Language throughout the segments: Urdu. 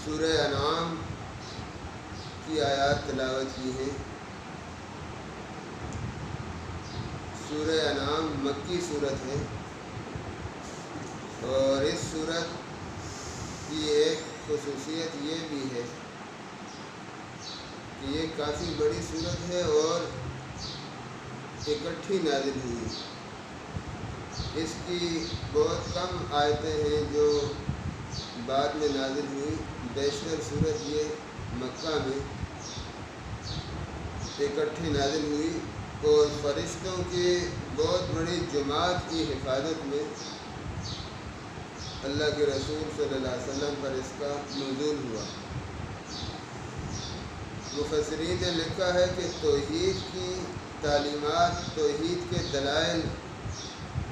سورہ انعام کی آیات تلاوت کی ہیں۔ سورہ انعام مکی صورت ہے اور اس صورت کی ایک خصوصیت یہ بھی ہے کہ یہ کافی بڑی صورت ہے اور اکٹھی نازل ہوئی۔ اس کی بہت کم آیتیں ہیں جو بعد میں نازل ہوئی، بیشتر صورت یہ مکہ میں اکٹھی نازل ہوئی اور فرشتوں کی بہت بڑی جماعت کی حفاظت میں اللہ کے رسول صلی اللہ علیہ وسلم پر اس کا نزول ہوا۔ مفسرین نے لکھا ہے کہ توحید کی تعلیمات، توحید کے دلائل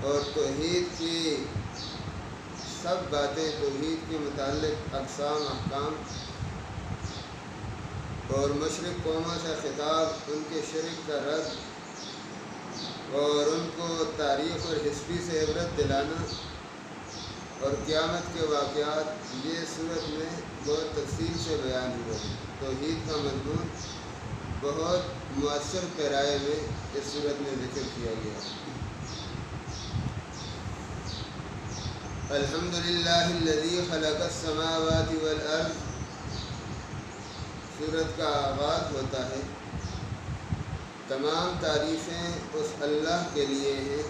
اور توحید کی سب باتیں، توحید کے متعلق اقسام احکام اور مشرک قوموں سے خطاب، ان کے شرک کا رد اور ان کو تاریخ اور ہسٹری سے عبرت دلانا اور قیامت کے واقعات، یہ صورت میں بہت تفصیل سے بیان ہوا ہے۔ توحید کا مضمون بہت مؤثر پیرائے میں اس صورت میں ذکر کیا گیا۔ الحمدللہ الذی خلق السماوات والارض، صورت کا آغاز ہوتا ہے تمام تعریفیں اس اللہ کے لیے ہیں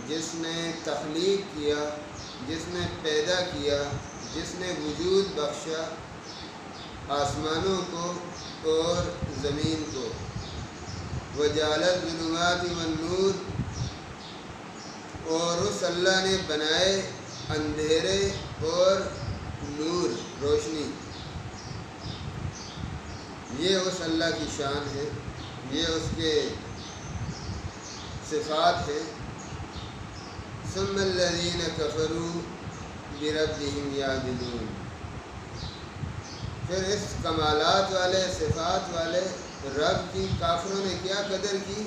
جس نے تخلیق کیا، جس نے پیدا کیا، جس نے وجود بخشا آسمانوں کو اور زمین کو۔ وجعل الظلمات والنور، اور اس اللہ نے بنائے اندھیرے اور نور، روشنی۔ یہ اس اللہ کی شان ہے، یہ اس کے صفات ہیں۔ ثم الذین کفروا بربہم یعدلون، پھر اس کمالات والے، صفات والے رب کی کافروں نے کیا قدر کی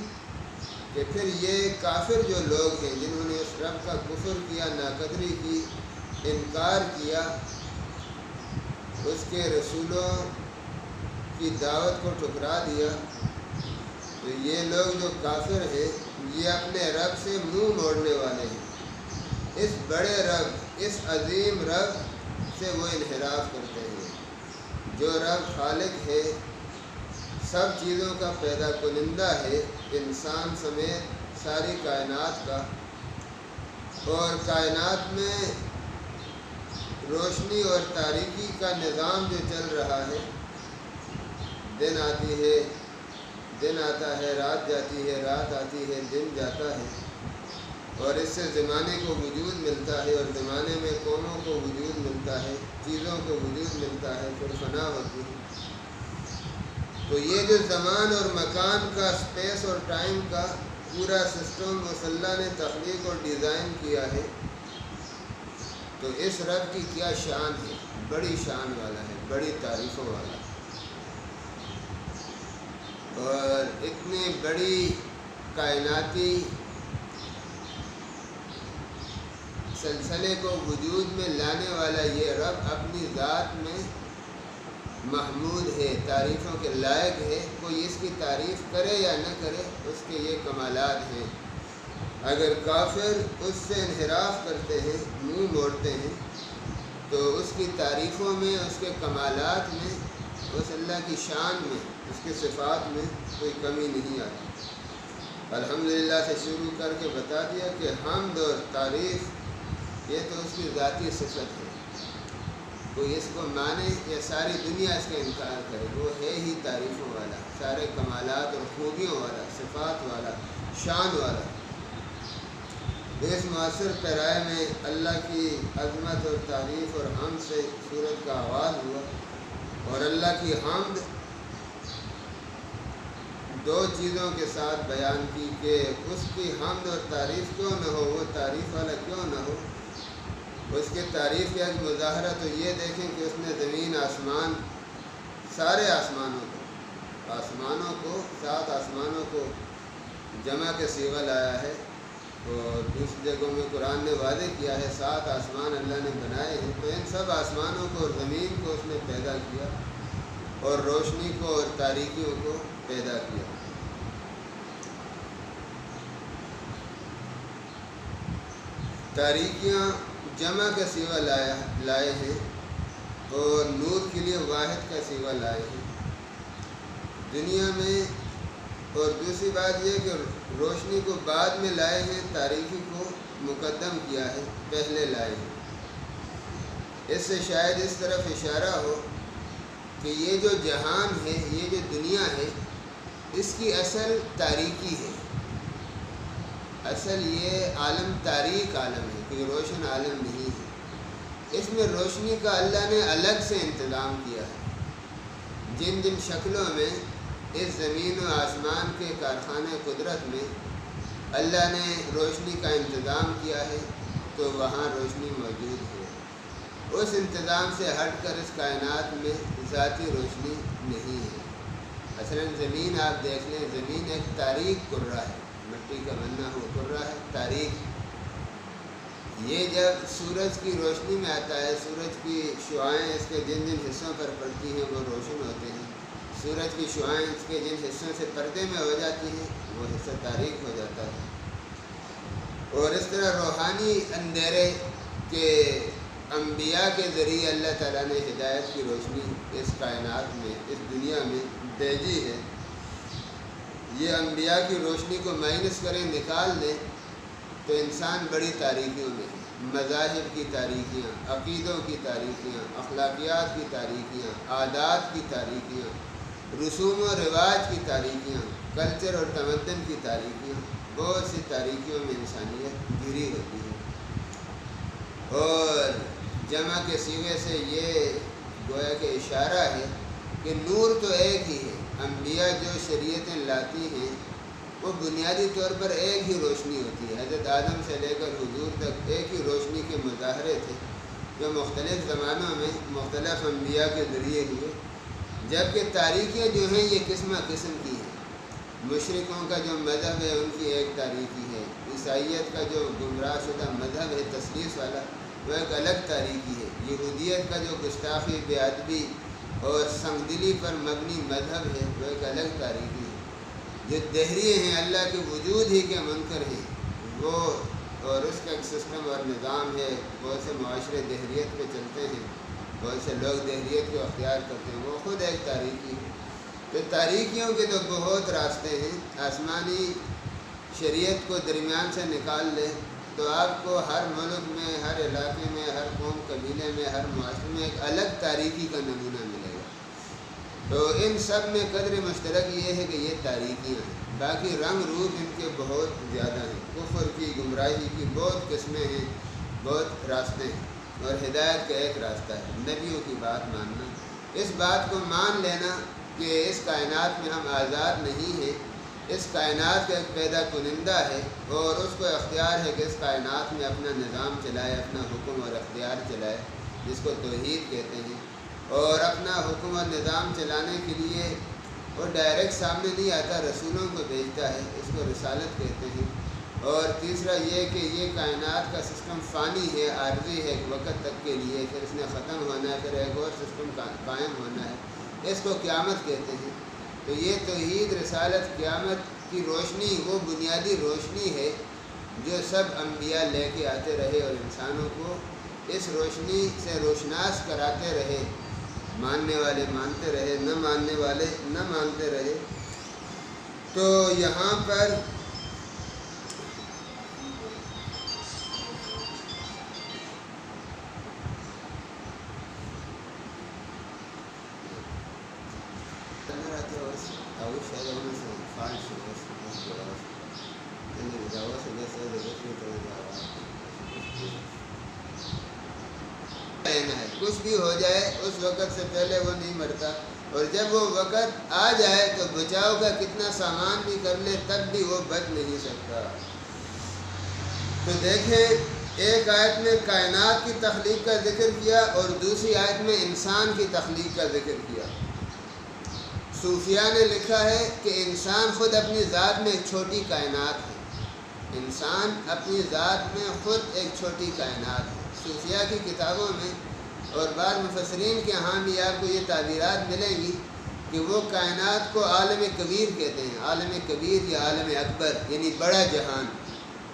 کہ پھر یہ کافر جو لوگ ہیں جنہوں نے اس رب کا کفر کیا، ناقدری کی، انکار کیا، اس کے رسولوں کی دعوت کو ٹھکرا دیا، تو یہ لوگ جو کافر ہیں یہ اپنے رب سے منہ موڑنے والے ہیں۔ اس بڑے رب، اس عظیم رب سے وہ انحراف کرتے ہیں۔ جو رب خالق ہے، سب چیزوں کا پیدا کنندہ ہے، انسان سمیت ساری کائنات کا، اور کائنات میں روشنی اور تاریکی کا نظام جو چل رہا ہے، دن آتی ہے، دن آتا ہے، رات جاتی ہے، رات آتی ہے، دن جاتا ہے، اور اس سے زمانے کو وجود ملتا ہے، اور زمانے میں قوموں کو وجود ملتا ہے، چیزوں کو وجود ملتا ہے، پھر فنا ہوتی ہے۔ تو یہ جو زمان اور مکان کا، اسپیس اور ٹائم کا پورا سسٹم اس اللہ نے تخلیق اور ڈیزائن کیا ہے، تو اس رب کی کیا شان ہے، بڑی شان والا ہے، بڑی تعریفوں والا ہے، اور اتنی بڑی کائناتی سلسلے کو وجود میں لانے والا یہ رب اپنی ذات میں محمود ہے، تعریفوں کے لائق ہے۔ کوئی اس کی تعریف کرے یا نہ کرے، اس کے یہ کمالات ہیں۔ اگر کافر اس سے انحراف کرتے ہیں، منہ موڑتے ہیں، تو اس کی تعریفوں میں، اس کے کمالات میں، اس اللہ کی شان میں، اس کے صفات میں کوئی کمی نہیں آتی۔ الحمدللہ سے شروع کر کے بتا دیا کہ حمد اور تعریف یہ تو اس کی ذاتی صفت ہے، کوئی اس کو مانے یا ساری دنیا اس کا انکار کرے، وہ ہے ہی تعریفوں والا، سارے کمالات اور خوبیوں والا، صفات والا، شان والا۔ اس مؤثر پیرائے میں اللہ کی عظمت اور تعریف اور حمد سے سورت کا آغاز ہوا، اور اللہ کی حمد دو چیزوں کے ساتھ بیان کی کہ اس کی حمد اور تعریف کیوں نہ ہو، وہ تعریف والا کیوں نہ ہو۔ اس کے تعریف کا ایک مظاہرہ تو یہ دیکھیں کہ اس نے زمین، آسمان، سارے آسمانوں کو 7 آسمانوں کو جمع کے صیغہ لایا ہے، اور دوسری جگہوں میں قرآن نے واضح کیا ہے 7 آسمان اللہ نے بنائے ہیں، تو ان سب آسمانوں کو اور زمین کو اس نے پیدا کیا اور روشنی کو اور تاریکیوں کو پیدا کیا۔ تاریکیاں جمع کا سیوا لائے ہیں اور نور کے لیے واحد کا سیوا لائے ہیں دنیا میں۔ اور دوسری بات یہ کہ روشنی کو بعد میں لائے ہیں، تاریکی کو مقدم کیا ہے، پہلے لائے ہیں۔ اس سے شاید اس طرف اشارہ ہو کہ یہ جو جہان ہے، یہ جو دنیا ہے، اس کی اصل تاریکی ہے، اصل یہ عالم تاریک عالم ہے، کوئی روشن عالم نہیں ہے۔ اس میں روشنی کا اللہ نے الگ سے انتظام کیا ہے۔ جن جن شکلوں میں اس زمین و آسمان کے کارخانے قدرت میں اللہ نے روشنی کا انتظام کیا ہے، تو وہاں روشنی موجود ہے۔ اس انتظام سے ہٹ کر اس کائنات میں ذاتی روشنی نہیں ہے۔ مثلاً زمین آپ دیکھ لیں، زمین ایک تاریک کرہ ہے، مٹی کا بنا ہوا کرہ ہے، تاریک۔ یہ جب سورج کی روشنی میں آتا ہے، سورج کی شعاعیں اس کے جن جن حصوں پر پڑتی ہیں وہ روشن ہوتے ہیں، سورج کی شعاعیں اس کے جن حصوں سے پردے میں ہو جاتی ہیں وہ حصہ تاریک ہو جاتا ہے۔ اور اس طرح روحانی اندھیرے کے انبیاء کے ذریعے اللہ تعالیٰ نے ہدایت کی روشنی اس کائنات میں، اس دنیا میں بھیجی ہے۔ یہ انبیاء کی روشنی کو مائنس کریں، نکال دیں، تو انسان بڑی تاریکیوں میں ہے۔ مذاہب کی تاریکیاں، عقیدوں کی تاریکیاں، اخلاقیات کی تاریکیاں، عادات کی تاریکیاں، رسوم و رواج کی تاریکیاں، کلچر اور تمدن کی تاریکیاں، بہت سی تاریکیوں میں انسانیت گھری ہوتی ہے۔ اور جمع کے سیغے سے یہ گویا کہ اشارہ ہے کہ نور تو ایک ہی ہے۔ انبیاء جو شریعتیں لاتی ہیں وہ بنیادی طور پر ایک ہی روشنی ہوتی ہے۔ حضرت آدم سے لے کر حضور تک ایک ہی روشنی کے مظاہرے تھے جو مختلف زمانوں میں مختلف انبیاء کے ذریعے ہوئے، جبکہ تاریکیاں جو ہیں یہ قسم قسم کی ہیں۔ مشرکوں کا جو مذہب ہے ان کی ایک تاریکی ہے، عیسائیت کا جو گمراہ شدہ مذہب ہے تثلیث والا وہ ایک الگ تاریکی ہے، یہودیت کا جو گستاخی، بے ادبی اور سنگدلی پر مبنی مذہب ہے وہ ایک الگ تاریکی ہے۔ جو دہریے ہیں، اللہ کے وجود ہی کے منکر ہیں، وہ اور اس کا ایک سسٹم اور نظام ہے۔ بہت سے معاشرے دہریت پہ چلتے ہیں، بہت سے لوگ دہریت کو اختیار کرتے ہیں، وہ خود ایک تاریکی ہے۔ تو تاریکیوں کے تو بہت راستے ہیں۔ آسمانی شریعت کو درمیان سے نکال لیں تو آپ کو ہر ملک میں، ہر علاقے میں، ہر قوم قبیلے میں، ہر معاشرے میں ایک الگ تاریکی کا نمونہ ملے گا۔ تو ان سب میں قدر مشترک یہ ہے کہ یہ تاریکیاں ہیں، باقی رنگ روپ ان کے بہت زیادہ ہیں۔ کفر کی، گمراہی کی بہت قسمیں ہیں، بہت راستے ہیں، اور ہدایت کا ایک راستہ ہے، نبیوں کی بات ماننا۔ اس بات کو مان لینا کہ اس کائنات میں ہم آزاد نہیں ہیں، اس کائنات کا ایک پیدا کنندہ ہے اور اس کو اختیار ہے کہ اس کائنات میں اپنا نظام چلائے، اپنا حکم اور اختیار چلائے، جس کو توحید کہتے ہیں۔ اور اپنا حکم اور نظام چلانے کے لیے وہ ڈائریکٹ سامنے نہیں آتا، رسولوں کو بھیجتا ہے، اس کو رسالت کہتے ہیں۔ اور تیسرا یہ کہ یہ کائنات کا سسٹم فانی ہے، عارضی ہے، ایک وقت تک کے لیے، پھر اس نے ختم ہونا ہے، پھر ایک اور سسٹم قائم ہونا ہے، اس کو قیامت کہتے ہیں۔ تو یہ توحید، رسالت، قیامت کی روشنی وہ بنیادی روشنی ہے جو سب انبیاء لے کے آتے رہے اور انسانوں کو اس روشنی سے روشناس کراتے رہے۔ ماننے والے مانتے رہے، نہ ماننے والے نہ مانتے رہے۔ تو یہاں پر کچھ بھی ہو جائے اس وقت سے پہلے وہ نہیں مرتا، اور جب وہ وقت آ جائے تو بچاؤ کا کتنا سامان بھی کر لے تب بھی وہ بچ نہیں سکتا۔ تو دیکھیں، ایک آیت میں کائنات کی تخلیق کا ذکر کیا اور دوسری آیت میں انسان کی تخلیق کا ذکر کیا۔ صوفیاء نے لکھا ہے کہ انسان خود اپنی ذات میں ایک چھوٹی کائنات ہے۔ انسان اپنی ذات میں خود ایک چھوٹی کائنات ہے۔ صوفیہ کی کتابوں میں اور بعض مفسرین کے ہاں بھی آپ کو یہ تعبیرات ملیں گی کہ وہ کائنات کو عالم کبیر کہتے ہیں، عالم کبیر یا عالم اکبر یعنی بڑا جہان،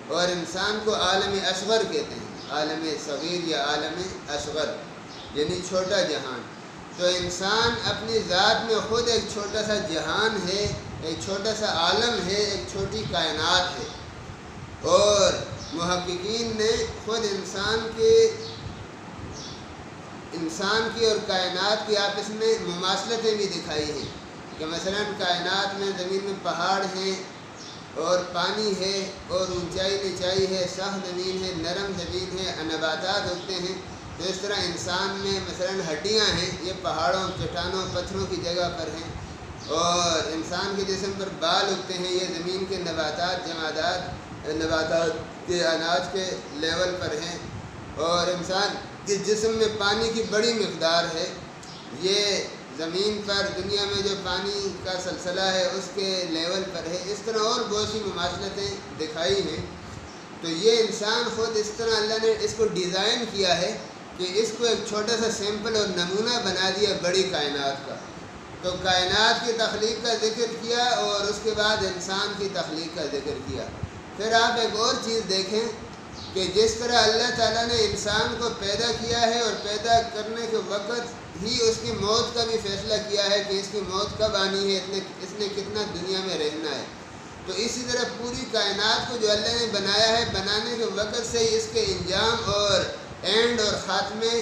اور انسان کو عالم اصغر کہتے ہیں، عالم صغیر یا عالم اصغر یعنی چھوٹا جہان۔ تو انسان اپنی ذات میں خود ایک چھوٹا سا جہان ہے، ایک چھوٹا سا عالم ہے، ایک چھوٹی کائنات ہے۔ اور محققین نے خود انسان کی اور کائنات کی آپس میں مماثلتیں بھی دکھائی ہیں کہ مثلا کائنات میں زمین میں پہاڑ ہیں اور پانی ہے اور اونچائی نچائی ہے، سخت زمین ہے، نرم زمین ہے، نباتات اگتے ہیں۔ تو اس طرح انسان میں مثلا ہڈیاں ہیں، یہ پہاڑوں، چٹانوں، پتھروں کی جگہ پر ہیں، اور انسان کے جسم پر بال اگتے ہیں، یہ زمین کے نباتات، جمادات، نباتات کے اناج کے لیول پر ہیں، اور انسان کے جسم میں پانی کی بڑی مقدار ہے، یہ زمین پر دنیا میں جو پانی کا سلسلہ ہے اس کے لیول پر ہے۔ اس طرح اور بہت سی مماثلتیں دکھائی ہیں۔ تو یہ انسان خود اس طرح اللہ نے اس کو ڈیزائن کیا ہے کہ اس کو ایک چھوٹا سا سیمپل اور نمونہ بنا دیا بڑی کائنات کا۔ تو کائنات کی تخلیق کا ذکر کیا اور اس کے بعد انسان کی تخلیق کا ذکر کیا۔ پھر آپ ایک اور چیز دیکھیں کہ جس طرح اللہ تعالیٰ نے انسان کو پیدا کیا ہے اور پیدا کرنے کے وقت ہی اس کی موت کا بھی فیصلہ کیا ہے کہ اس کی موت کب آنی ہے، اس نے کتنا دنیا میں رہنا ہے۔ تو اسی طرح پوری کائنات کو جو اللہ نے بنایا ہے، بنانے کے وقت سے ہی اس کے انجام اور اینڈ اور خاتمے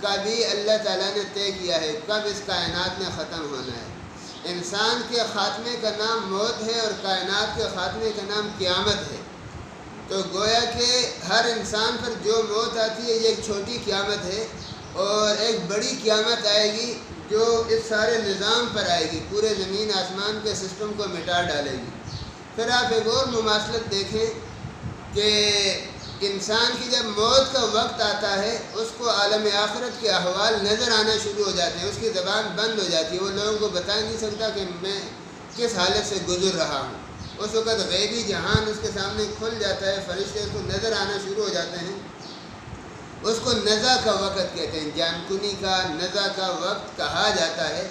کا بھی اللہ تعالیٰ نے طے کیا ہے، کب اس کائنات میں ختم ہونا ہے۔ انسان کے خاتمے کا نام موت ہے اور کائنات کے خاتمے کا نام قیامت ہے۔ تو گویا کہ ہر انسان پر جو موت آتی ہے یہ ایک چھوٹی قیامت ہے، اور ایک بڑی قیامت آئے گی جو اس سارے نظام پر آئے گی، پورے زمین آسمان کے سسٹم کو مٹا ڈالے گی۔ پھر آپ ایک اور مماثلت دیکھیں کہ انسان کی جب موت کا وقت آتا ہے اس کو عالم آخرت کے احوال نظر آنا شروع ہو جاتے ہیں، اس کی زبان بند ہو جاتی ہے، وہ لوگوں کو بتا نہیں سکتا کہ میں کس حالت سے گزر رہا ہوں۔ اس وقت غیبی جہان اس کے سامنے کھل جاتا ہے، فرشتے اس کو نظر آنا شروع ہو جاتے ہیں۔ اس کو نزع کا وقت کہتے ہیں، جان کنی کا، نزع کا وقت کہا جاتا ہے۔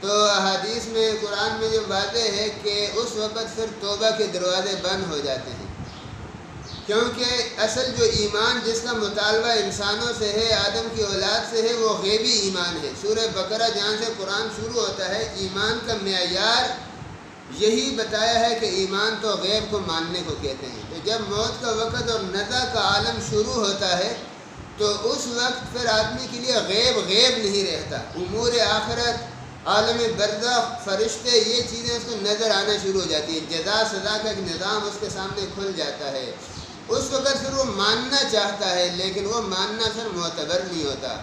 تو احادیث میں، قرآن میں جو واضح ہے کہ اس وقت پھر توبہ کے دروازے بند ہو جاتے ہیں، کیونکہ اصل جو ایمان جس کا مطالبہ انسانوں سے ہے، آدم کی اولاد سے ہے، وہ غیبی ایمان ہے۔ سورہ بقرہ جہاں سے قرآن شروع ہوتا ہے، ایمان کا معیار یہی بتایا ہے کہ ایمان تو غیب کو ماننے کو کہتے ہیں۔ تو جب موت کا وقت اور نزع کا عالم شروع ہوتا ہے تو اس وقت پھر آدمی کے لیے غیب نہیں رہتا، امور آخرت، عالم برزخ، فرشتے، یہ چیزیں اس کو نظر آنا شروع ہو جاتی ہیں، جزا سزا کا ایک نظام اس کے سامنے کھل جاتا ہے۔ اس وقت پھر وہ ماننا چاہتا ہے لیکن وہ ماننا پھر معتبر نہیں ہوتا۔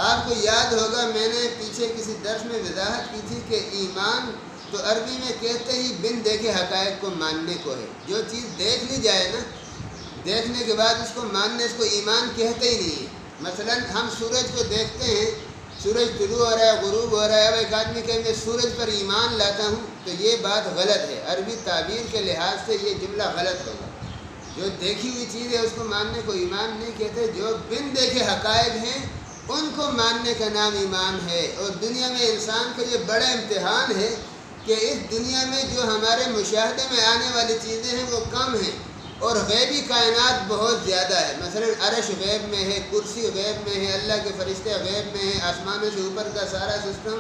آپ کو یاد ہوگا میں نے پیچھے کسی درس میں وضاحت کی تھی کہ ایمان تو عربی میں کہتے ہی بن دیکھے حقائق کو ماننے کو ہے۔ جو چیز دیکھ لی جائے نا، دیکھنے کے بعد اس کو ماننے، اس کو ایمان کہتے ہی نہیں ہے۔ مثلا ہم سورج کو دیکھتے ہیں، سورج طلوع ہو رہا ہے، غروب ہو رہا ہے، اب ایک آدمی کہے میں سورج پر ایمان لاتا ہوں، تو یہ بات غلط ہے، عربی تعبیر کے لحاظ سے یہ جملہ غلط ہوگا۔ جو دیکھی ہوئی چیز ہے اس کو ماننے کو ایمان نہیں کہتے، جو بن دیکھے حقائق ہیں ان کو ماننے کا نام ایمان ہے۔ اور دنیا میں انسان کا یہ بڑا امتحان ہے کہ اس دنیا میں جو ہمارے مشاہدے میں آنے والی چیزیں ہیں وہ کم ہیں اور غیبی کائنات بہت زیادہ ہے۔ مثلا عرش غیب میں ہے، کرسی غیب میں ہے، اللہ کے فرشتے غیب میں ہیں، آسمانوں سے اوپر کا سارا سسٹم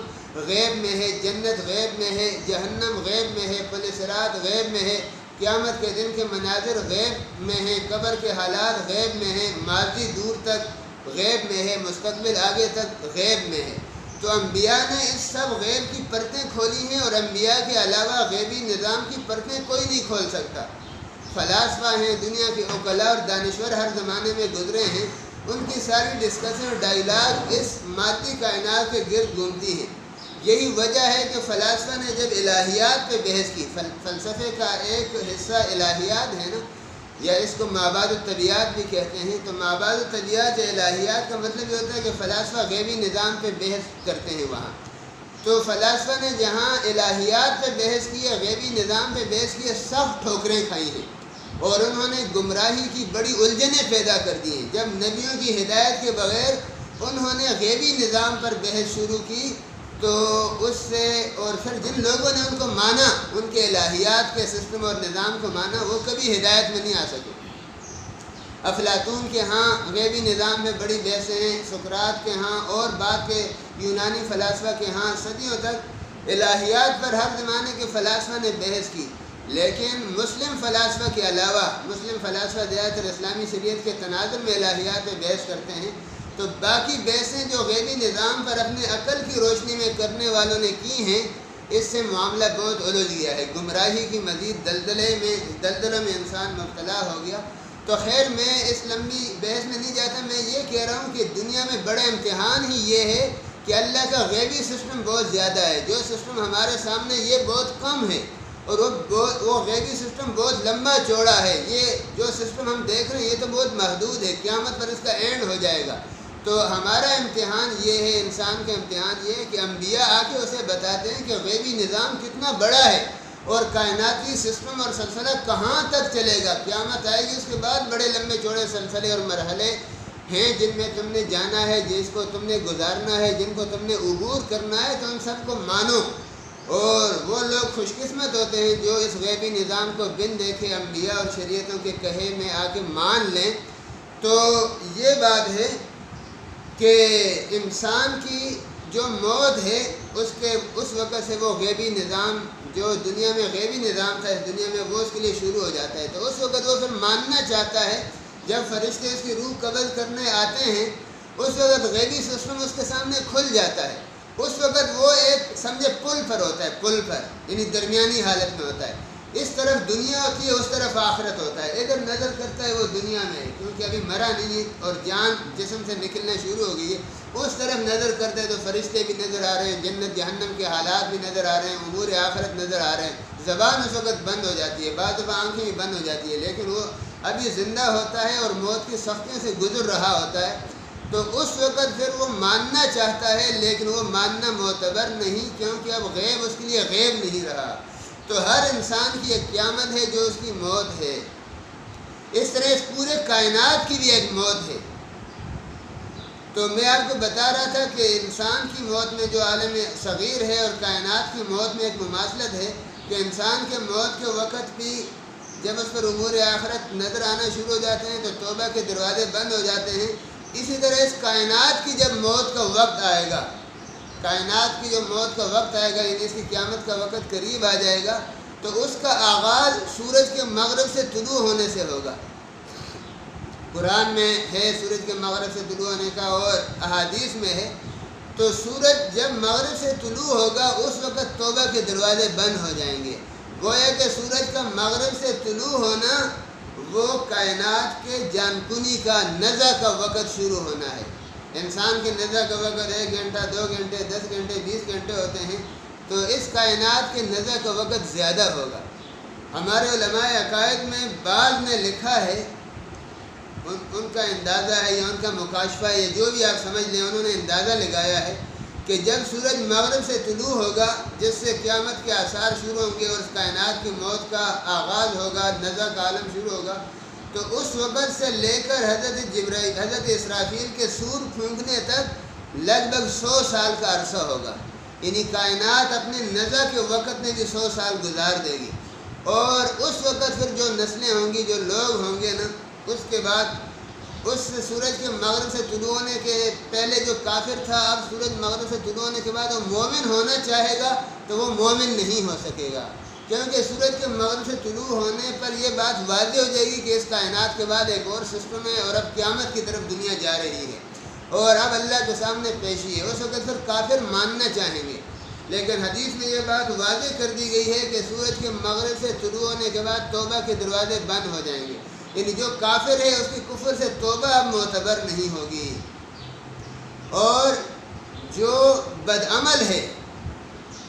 غیب میں ہے، جنت غیب میں ہے، جہنم غیب میں ہے، پل صراط غیب میں ہے، قیامت کے دن کے مناظر غیب میں ہیں، قبر کے حالات غیب میں ہیں، ماضی دور تک غیب میں ہے، مستقبل آگے تک غیب میں ہے۔ تو انبیاء نے اس سب غیب کی پرتیں کھولی ہیں، اور انبیاء کے علاوہ غیبی نظام کی پرتیں کوئی نہیں کھول سکتا۔ فلاسفہ ہیں، دنیا کے عقلاء اور دانشور ہر زمانے میں گزرے ہیں، ان کی ساری ڈسکشن اور ڈائیلاگ اس مادی کائنات کے گرد گھومتی ہیں۔ یہی وجہ ہے کہ فلاسفہ نے جب الہیات پہ بحث کی، فلسفے کا ایک حصہ الہیات ہے نا، یا اس کو مابعد الطبیعات بھی کہتے ہیں، تو مابعد الطبیعات یا الہیات کا مطلب یہ ہوتا ہے کہ فلاسفہ غیبی نظام پہ بحث کرتے ہیں وہاں۔ تو فلاسفہ نے جہاں الہیات پہ بحث کی ہے، غیبی نظام پہ بحث کی ہے، سخت ٹھوکریں کھائی ہیں۔ اور انہوں نے گمراہی کی بڑی الجھنیں پیدا کر دی ہیں۔ جب نبیوں کی ہدایت کے بغیر انہوں نے غیبی نظام پر بحث شروع کی تو اس سے، اور پھر جن لوگوں نے ان کو مانا، ان کے الہیات کے سسٹم اور نظام کو مانا، وہ کبھی ہدایت میں نہیں آ سکے۔ افلاطون کے ہاں غیبی نظام میں بڑی بحثیں ہیں، سقراط کے ہاں اور بعد کے یونانی فلاسفہ کے ہاں صدیوں تک الہیات پر ہر زمانے کے فلاسفہ نے بحث کی، لیکن مسلم فلاسفہ کے علاوہ، مسلم فلاسفہ دیانت الاسلامی شریعت کے تناظر میں الہیات پہ بحث کرتے ہیں، تو باقی بحثیں جو غیبی نظام پر اپنے عقل کی روشنی میں کرنے والوں نے کی ہیں، اس سے معاملہ بہت الجھ گیا ہے، گمراہی کی مزید دلدلوں میں انسان مبتلا ہو گیا۔ تو خیر، میں اس لمبی بحث میں نہیں جاتا، میں یہ کہہ رہا ہوں کہ دنیا میں بڑا امتحان ہی یہ ہے کہ اللہ کا غیبی سسٹم بہت زیادہ ہے، جو سسٹم ہمارے سامنے یہ بہت کم ہے، اور وہ غیبی سسٹم بہت لمبا چوڑا ہے۔ یہ جو سسٹم ہم دیکھ رہے ہیں یہ تو بہت محدود ہے، قیامت پر اس کا اینڈ ہو جائے گا۔ تو ہمارا امتحان یہ ہے، انسان کا امتحان یہ ہے کہ انبیاء آ کے اسے بتاتے ہیں کہ غیبی نظام کتنا بڑا ہے اور کائناتی سسٹم اور سلسلہ کہاں تک چلے گا، قیامت آئے گی، اس کے بعد بڑے لمبے چوڑے سلسلے اور مرحلے ہیں جن میں تم نے جانا ہے، جس کو تم نے گزارنا ہے، جن کو تم نے عبور کرنا ہے، تو ان سب کو مانو۔ اور وہ لوگ خوش قسمت ہوتے ہیں جو اس غیبی نظام کو بن دیکھے انبیاء اور شریعتوں کے کہے میں آ کے مان لیں۔ تو یہ بات ہے کہ انسان کی جو موت ہے اس وقت سے وہ غیبی نظام، جو دنیا میں غیبی نظام تھا اس دنیا میں، وہ اس کے لیے شروع ہو جاتا ہے۔ تو اس وقت وہ پھر ماننا چاہتا ہے، جب فرشتے اس کی روح قبض کرنے آتے ہیں، اس وقت غیبی سسٹم اس کے سامنے کھل جاتا ہے۔ اس وقت وہ ایک سمجھے پل پر ہوتا ہے، پل پر، یعنی درمیانی حالت میں ہوتا ہے۔ اس طرف دنیا ہوتی ہے، اس طرف آخرت ہوتا ہے۔ ادھر نظر کرتا ہے وہ دنیا میں ہے، کیونکہ ابھی مرا نہیں ہے اور جان جسم سے نکلنا شروع ہو گئی ہے۔ اس طرف نظر کرتا ہے تو فرشتے بھی نظر آ رہے ہیں، جنت جہنم کے حالات بھی نظر آ رہے ہیں، امور آخرت نظر آ رہے ہیں۔ زبان اس وقت بند ہو جاتی ہے، بعض دفعہ آنکھیں بھی بند ہو جاتی ہے، لیکن وہ ابھی زندہ ہوتا ہے اور موت کی سختیوں سے گزر رہا ہوتا ہے۔ تو اس وقت پھر وہ ماننا چاہتا ہے، لیکن وہ ماننا معتبر نہیں، کیونکہ اب غیب اس کے لیے غیب نہیں رہا۔ تو ہر انسان کی ایک قیامت ہے جو اس کی موت ہے۔ اس طرح اس پورے کائنات کی بھی ایک موت ہے۔ تو میں آپ کو بتا رہا تھا کہ انسان کی موت میں جو عالم صغیر ہے اور کائنات کی موت میں ایک مماثلت ہے کہ انسان کے موت کے وقت بھی جب اس پر امور آخرت نظر آنا شروع ہو جاتے ہیں تو توبہ کے دروازے بند ہو جاتے ہیں۔ اسی طرح اس کائنات کی جب موت کا وقت آئے گا، کائنات کی جو موت کا وقت آئے گا، یعنی اس کی قیامت کا وقت قریب آ جائے گا، تو اس کا آغاز سورج کے مغرب سے طلوع ہونے سے ہوگا۔ قرآن میں ہے سورج کے مغرب سے طلوع ہونے کا، اور احادیث میں ہے۔ تو سورج جب مغرب سے طلوع ہوگا اس وقت توبہ کے دروازے بند ہو جائیں گے۔ گویا کہ سورج کا مغرب سے طلوع ہونا وہ کائنات کے جان کنی کا نزع کا وقت شروع ہونا ہے۔ انسان کے نزع کا وقت 1 گھنٹہ، 2 گھنٹے، 10 گھنٹے، 20 گھنٹے ہوتے ہیں، تو اس کائنات کے نزع کا وقت زیادہ ہوگا۔ ہمارے علماء عقائد میں بعض نے لکھا ہے، ان کا اندازہ ہے یا ان کا مکاشفہ ہے، جو بھی آپ سمجھ لیں، انہوں نے اندازہ لگایا ہے کہ جب سورج مغرب سے طلوع ہوگا، جس سے قیامت کے آثار شروع ہوں گے اور اس کائنات کی موت کا آغاز ہوگا، نزع کا عالم شروع ہوگا، تو اس وقت سے لے کر حضرت اسرافیل کے سور پھونکنے تک لگ بھگ 100 سال کا عرصہ ہوگا۔ یعنی کائنات اپنے نزع کے وقت میں بھی 100 سال گزار دے گی، اور اس وقت پھر جو نسلیں ہوں گی، جو لوگ ہوں گے نا، اس کے بعد اس سورج کے مغرب سے طلوع ہونے کے پہلے جو کافر تھا، اب سورج مغرب سے طلوع ہونے کے بعد وہ مومن ہونا چاہے گا تو وہ مومن نہیں ہو سکے گا، کیونکہ سورج کے مغرب سے طلوع ہونے پر یہ بات واضح ہو جائے گی کہ اس کائنات کے بعد ایک اور سسٹم ہے اور اب قیامت کی طرف دنیا جا رہی ہے اور اب اللہ کے سامنے پیشی ہے۔ اس وقت پھر کافر ماننا چاہیں گے، لیکن حدیث میں یہ بات واضح کر دی گئی ہے کہ سورج کے مغرب سے طلوع ہونے کے بعد توبہ کے دروازے بند ہو جائیں گے، یعنی جو کافر ہے اس کی کفر سے توبہ اب معتبر نہیں ہوگی، اور جو بدعمل ہے،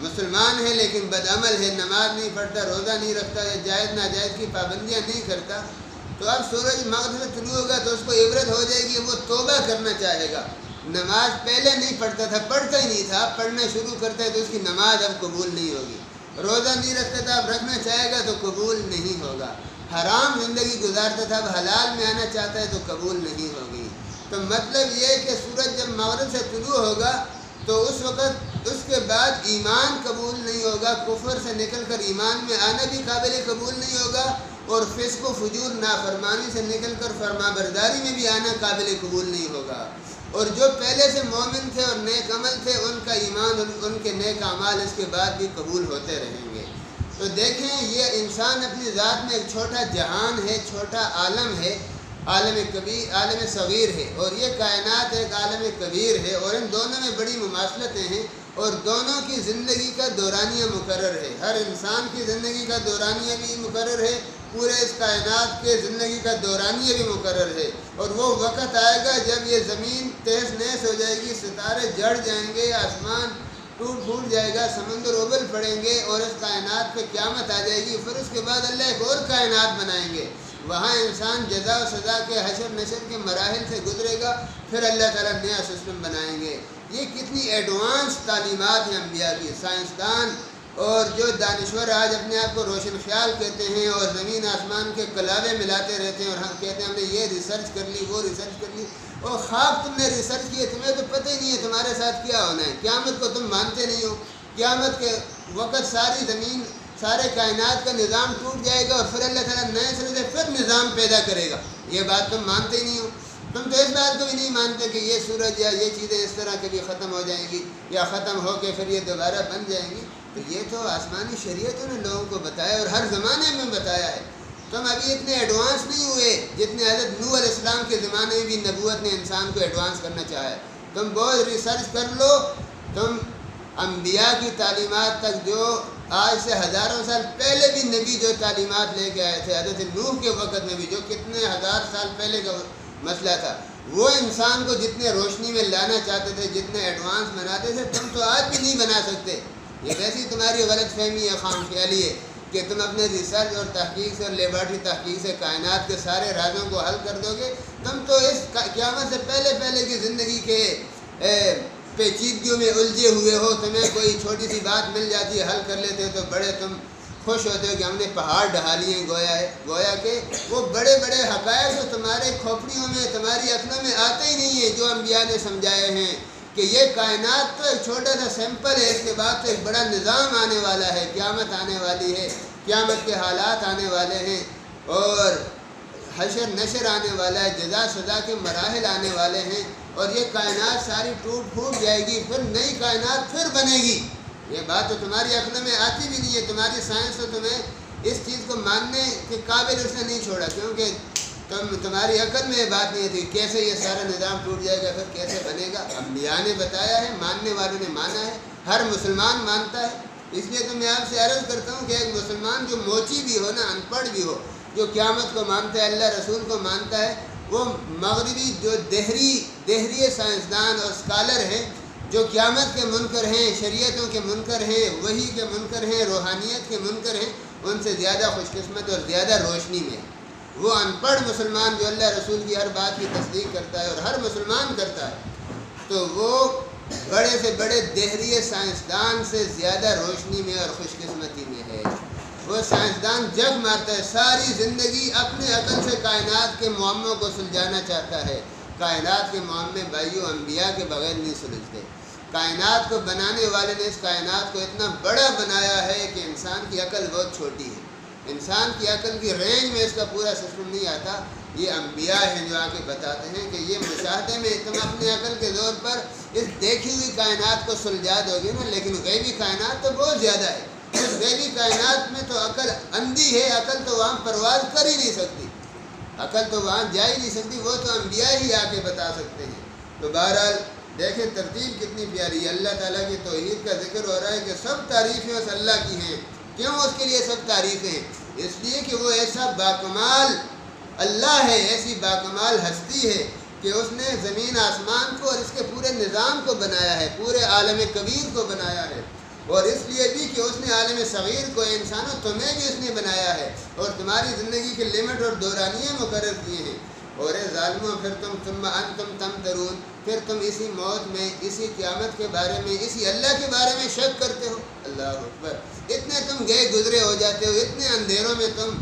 مسلمان ہے لیکن بدعمل ہے، نماز نہیں پڑھتا، روزہ نہیں رکھتا، یا جائز ناجائز کی پابندیاں نہیں کرتا، تو اب سورج مغرب سے طلوع ہوگا تو اس کو عبرت ہو جائے گی، وہ توبہ کرنا چاہے گا۔ نماز پہلے نہیں پڑھتا تھا، پڑھتا ہی نہیں تھا، پڑھنا شروع کرتا ہے تو اس کی نماز اب قبول نہیں ہوگی۔ روزہ نہیں رکھتا تھا، اب رکھنا چاہے گا تو قبول نہیں ہوگا۔ حرام زندگی گزارتا تھا اب حلال میں آنا چاہتا ہے تو قبول نہیں ہوگی۔ تو مطلب یہ کہ سورج جب مغرب سے طلوع ہوگا تو اس وقت اس کے بعد ایمان قبول نہیں ہوگا، کفر سے نکل کر ایمان میں آنا بھی قابل قبول نہیں ہوگا، اور فسق و فجور نافرمانی سے نکل کر فرما برداری میں بھی آنا قابل قبول نہیں ہوگا۔ اور جو پہلے سے مومن تھے اور نیک عمل تھے ان کا ایمان ان کے نیک اعمال اس کے بعد بھی قبول ہوتے رہیں گے۔ تو دیکھیں یہ انسان اپنی ذات میں ایک چھوٹا جہان ہے، چھوٹا عالم ہے، عالم کبیر، عالم صغیر ہے، اور یہ کائنات ایک عالم کبیر ہے، اور ان دونوں میں بڑی مماثلتیں ہیں، اور دونوں کی زندگی کا دورانیہ مقرر ہے۔ ہر انسان کی زندگی کا دورانیہ بھی مقرر ہے، پورے اس کائنات کے زندگی کا دورانیہ بھی مقرر ہے، اور وہ وقت آئے گا جب یہ زمین تہس نہس ہو جائے گی، ستارے جڑ جائیں گے، آسمان ٹوٹ پھوٹ جائے گا، سمندر ابل پڑیں گے، اور اس کائنات پہ قیامت آ جائے گی۔ پھر اس کے بعد اللہ ایک اور کائنات بنائیں گے، وہاں انسان جزا و سزا کے حشر نشر کے مراحل سے گزرے گا، پھر اللہ تعالیٰ نیا سسٹم بنائیں گے۔ یہ کتنی ایڈوانس تعلیمات ہیں انبیاء کی۔ سائنسدان اور جو دانشور آج اپنے آپ کو روشن خیال کہتے ہیں اور زمین آسمان کے کلاوے ملاتے رہتے ہیں اور ہم کہتے ہیں ہم نے یہ ریسرچ کر لی، وہ ریسرچ کر لی، اور خواب تم نے ریسرچ کی ہے، تمہیں تو پتہ ہی نہیں ہے تمہارے ساتھ کیا ہونا ہے۔ قیامت کو تم مانتے نہیں ہو، قیامت کے وقت ساری زمین، سارے کائنات کا نظام ٹوٹ جائے گا، اور پھر اللہ تعالیٰ نئے سرے سے پھر نظام پیدا کرے گا۔ یہ بات تم مانتے ہی نہیں ہو۔ تم تو اس بات کو بھی نہیں مانتے کہ یہ سورج یا یہ چیزیں اس طرح کبھی ختم ہو جائیں گی، یا ختم ہو کے پھر یہ دوبارہ بن جائیں گی۔ تو یہ تو آسمانی شریعتوں نے لوگوں کو بتایا، اور ہر زمانے میں بتایا ہے۔ تم ابھی اتنے ایڈوانس نہیں ہوئے جتنے حضرت نوح علیہ السلام کے زمانے میں بھی نبوت نے انسان کو ایڈوانس کرنا چاہا ہے۔ تم بہت ریسرچ کر لو، تم انبیاء کی تعلیمات تک، جو آج سے ہزاروں سال پہلے بھی نبی جو تعلیمات لے کے آئے تھے، حضرت نوح کے وقت میں بھی جو کتنے ہزار سال پہلے کا مسئلہ تھا، وہ انسان کو جتنے روشنی میں لانا چاہتے تھے، جتنے ایڈوانس بناتے تھے، تم تو آج بھی نہیں بنا سکتے۔ یہ کیسی تمہاری غلط فہمی ہے، خام خیالی ہے کہ تم اپنے ریسرچ اور تحقیق سے اور لیبارٹری تحقیق سے کائنات کے سارے رازوں کو حل کر دو گے۔ تم تو اس قیامت سے پہلے کی زندگی کے پیچیدگیوں میں الجھے ہوئے ہو۔ تمہیں کوئی چھوٹی سی بات مل جاتی ہے، حل کر لیتے ہو تو بڑے تم خوش ہوتے ہو کہ ہم نے پہاڑ ڈھا لیے ہیں۔ گویا کہ وہ بڑے بڑے حقائق جو تمہارے کھوپڑیوں میں، تمہاری عقلوں میں آتے ہی نہیں ہیں، جو انبیاء نے سمجھائے ہیں کہ یہ کائنات تو ایک چھوٹا سا سیمپل ہے، اس کے بعد تو ایک بڑا نظام آنے والا ہے، قیامت آنے والی ہے، قیامت کے حالات آنے والے ہیں، اور حشر نشر آنے والا ہے، جزا سزا کے مراحل آنے والے ہیں، اور یہ کائنات ساری ٹوٹ پھوٹ جائے گی، پھر نئی کائنات پھر بنے گی۔ یہ بات تو تمہاری عقل میں آتی بھی نہیں ہے۔ تمہاری سائنس تو تمہیں اس چیز کو ماننے کے قابل اس نے نہیں چھوڑا، کیونکہ تمہاری عقل میں یہ بات نہیں تھی کیسے یہ سارا نظام ٹوٹ جائے گا، پھر کیسے بنے گا۔ انبیاء نے بتایا ہے، ماننے والوں نے مانا ہے، ہر مسلمان مانتا ہے۔ اس لیے تو میں آپ سے عرض کرتا ہوں کہ ایک مسلمان جو موچی بھی ہو نا، ان پڑھ بھی ہو، جو قیامت کو مانتا ہے، اللہ رسول کو مانتا ہے، وہ مغربی جو دہری سائنسدان اور اسکالر ہیں، جو قیامت کے منکر ہیں، شریعتوں کے منکر ہیں، وحی کے منکر ہیں، روحانیت کے منکر ہیں، ان سے زیادہ خوش قسمت اور زیادہ روشنی میں وہ ان پڑھ مسلمان جو اللہ رسول کی ہر بات کی تصدیق کرتا ہے، اور ہر مسلمان کرتا ہے، تو وہ بڑے سے بڑے دہری سائنسدان سے زیادہ روشنی میں اور خوش قسمتی میں ہے۔ وہ سائنسدان جگ مارتا ہے، ساری زندگی اپنے عقل سے کائنات کے معموں کو سلجھانا چاہتا ہے۔ کائنات کے معاملے بھائیوں انبیاء کے بغیر نہیں سلجھتے۔ کائنات کو بنانے والے نے اس کائنات کو اتنا بڑا بنایا ہے کہ انسان کی عقل بہت چھوٹی ہے، انسان کی عقل کی رینج میں اس کا پورا سسٹم نہیں آتا۔ یہ انبیاء ہیں جو آ کے بتاتے ہیں کہ یہ مشاہدے میں تم اپنے عقل کے زور پر اس دیکھی ہوئی کائنات کو سلجھا دو گے نا، لیکن غیبی کائنات تو بہت زیادہ ہے۔ اس غیبی کائنات میں تو عقل اندھی ہے، عقل تو وہاں پرواز کر ہی نہیں سکتی، عقل تو وہاں جا ہی نہیں سکتی، وہ تو انبیاء ہی آ کے بتا سکتے ہیں۔ تو بہرحال دیکھیں ترتیب کتنی پیاری ہے۔ اللہ تعالیٰ کی توحید کا ذکر ہو رہا ہے کہ سب تعریفیں اس اللہ کی ہیں۔ کیوں اس کے لیے سب تعریفیں؟ اس لیے کہ وہ ایسا باکمال اللہ ہے، ایسی باکمال ہستی ہے کہ اس نے زمین آسمان کو اور اس کے پورے نظام کو بنایا ہے، پورے عالم کبیر کو بنایا ہے، اور اس لیے بھی کہ اس نے عالم صغیر کو، انسانوں تمہیں بھی اس نے بنایا ہے، اور تمہاری زندگی کے لمٹ اور دورانیے مقرر کیے ہیں۔ اور اے ظالموں، پھر تم انتم تمترون، پھر تم اسی موت میں، اسی قیامت کے بارے میں، اسی اللہ کے بارے میں شک کرتے ہو۔ اللہ اکبر! اتنے تم گئے گزرے ہو جاتے ہو، اتنے اندھیروں میں تم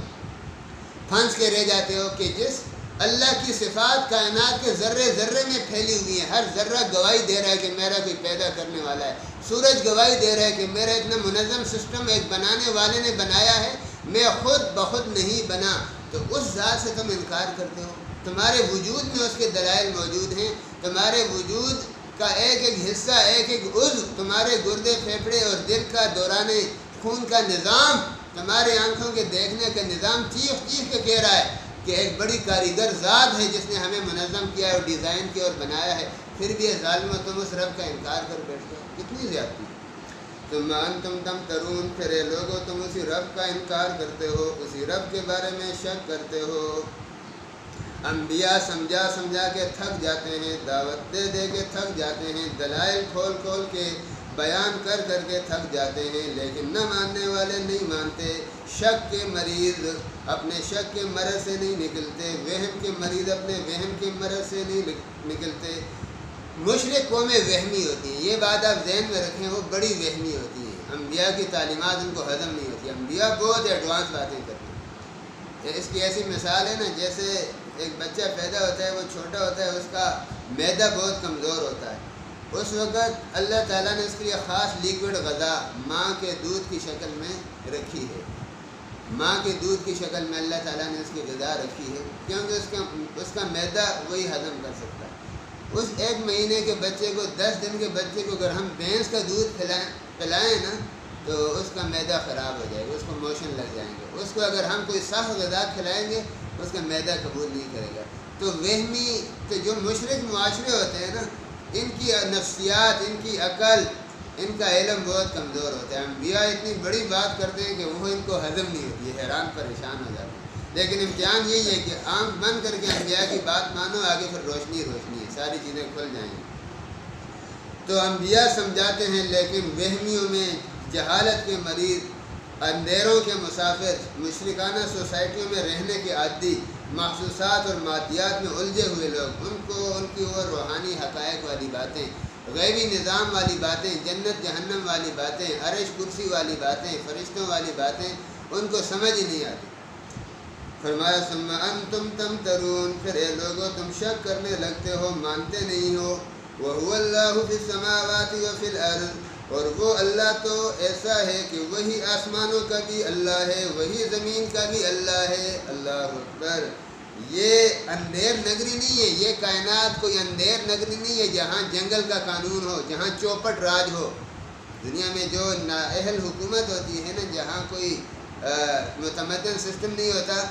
پھنس کے رہ جاتے ہو کہ جس اللہ کی صفات کائنات کے ذرے ذرے میں پھیلی ہوئی ہیں، ہر ذرہ گواہی دے رہا ہے کہ میرا کوئی پیدا کرنے والا ہے، سورج گواہی دے رہا ہے کہ میرا اتنا منظم سسٹم ایک بنانے والے نے بنایا ہے، میں خود بخود نہیں بنا، تو اس ذات سے تم انکار کرتے ہو۔ تمہارے وجود میں اس کے دلائل موجود ہیں، تمہارے وجود کا ایک ایک حصہ، ایک ایک عضو، تمہارے گردے، پھیپھڑے اور دل کا دوران خون کا نظام، تمہاری آنکھوں کے دیکھنے کا نظام چیخ چیخ کے کہہ رہا ہے کہ ایک بڑی کاریگر ذات ہے جس نے ہمیں منظم کیا ہے اور ڈیزائن کیا اور بنایا ہے، پھر بھی یہ ظالم تم اس رب کا انکار کر بیٹھتے ہو، کتنی زیادتی۔ ثم انتم تمترون، پھر اے لوگو تم اسی رب کا انکار کرتے ہو، اسی رب کے بارے میں شک کرتے ہو۔ انبیاء سمجھا سمجھا کے تھک جاتے ہیں، دعوت دے دے کے تھک جاتے ہیں، دلائل کھول کھول کے بیان کر کر کے تھک جاتے ہیں، لیکن نہ ماننے والے نہیں مانتے۔ شک کے مریض اپنے شک کے مرض سے نہیں نکلتے، وہم کے مریض اپنے وہم کے مرض سے نہیں نکلتے۔ مشرک قومیں وہمی ہوتی ہیں، یہ بات آپ ذہن میں رکھیں، وہ بڑی وہمی ہوتی ہیں، انبیاء کی تعلیمات ان کو ہضم نہیں ہوتی، انبیاء بہت ایڈوانس باتیں کرتے ہیں۔ اس کی ایسی مثال ہے نا، جیسے ایک بچہ پیدا ہوتا ہے، وہ چھوٹا ہوتا ہے، اس کا معدہ بہت کمزور ہوتا ہے، اس وقت اللہ تعالیٰ نے اس کے لیے خاص لیکوڈ غذا ماں کے دودھ کی شکل میں رکھی ہے، ماں کے دودھ کی شکل میں اللہ تعالیٰ نے اس کی غذا رکھی ہے، کیونکہ اس کا معدہ وہی ہضم کر سکتا ہے۔ اس 1 مہینے کے بچے کو، 10 دن کے بچے کو اگر ہم بھینس کا دودھ پلائیں نا تو اس کا معدہ خراب ہو جائے گا، اس کو موشن لگ جائیں گے۔ اس کو اگر ہم کوئی سخت غذا کھلائیں گے اس کا معدہ قبول نہیں کرے گا۔ تو وہمی کہ جو مشرک معاشرے ہوتے ہیں نا، ان کی نفسیات، ان کی عقل، ان کا علم بہت کمزور ہوتا ہے۔ انبیاء اتنی بڑی بات کرتے ہیں کہ وہ ان کو ہضم نہیں ہوتی ہے، حیران پریشان ہو جاتے ہیں۔ لیکن امتحان یہی ہے کہ آنکھ بند کر کے انبیاء کی بات مانو، آگے پھر روشنی روشنی ہے، ساری چیزیں کھل جائیں گی۔ تو انبیاء سمجھاتے ہیں، لیکن وہمیوں میں، جہالت کے مریض، اندھیروں کے مسافر، مشرکانہ سوسائٹیوں میں رہنے کے عادی، محسوسات اور مادیات میں الجھے ہوئے لوگ، ان کو ان کی وہ روحانی حقائق والی باتیں، غیبی نظام والی باتیں، جنت جہنم والی باتیں، عرش کرسی والی باتیں، فرشتوں والی باتیں ان کو سمجھ ہی نہیں آتی۔ فرمایا ثم انتم تمترون، پھر اے لوگو تم شک کرنے لگتے ہو، مانتے نہیں ہو۔ وَهُوَ اللَّهُ فِي السَّمَاوَاتِ وَفِي الْأَرْضِ، اور وہ اللہ تو ایسا ہے کہ وہی آسمانوں کا بھی اللہ ہے، وہی زمین کا بھی اللہ ہے۔ اللہ اکبر۔ یہ اندھیر نگری نہیں ہے، یہ کائنات کوئی اندھیر نگری نہیں ہے جہاں جنگل کا قانون ہو، جہاں چوپٹ راج ہو۔ دنیا میں جو نااہل حکومت ہوتی ہے نا، جہاں کوئی متمدن سسٹم نہیں ہوتا،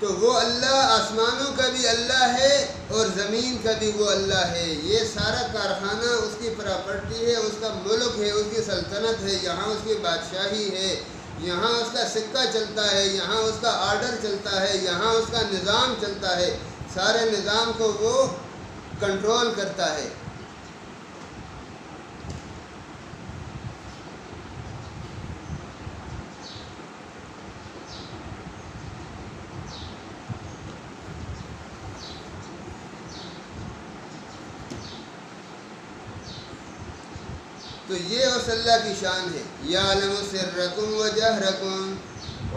تو وہ اللہ آسمانوں کا بھی اللہ ہے اور زمین کا بھی وہ اللہ ہے۔ یہ سارا کارخانہ اس کی پراپرٹی ہے، اس کا ملک ہے، اس کی سلطنت ہے، یہاں اس کی بادشاہی ہے، یہاں اس کا سکہ چلتا ہے، یہاں اس کا آرڈر چلتا ہے، یہاں اس کا نظام چلتا ہے، سارے نظام کو وہ کنٹرول کرتا ہے۔ تو یہ اس اللہ کی شان ہے، یعلم سرکم و جہرکم،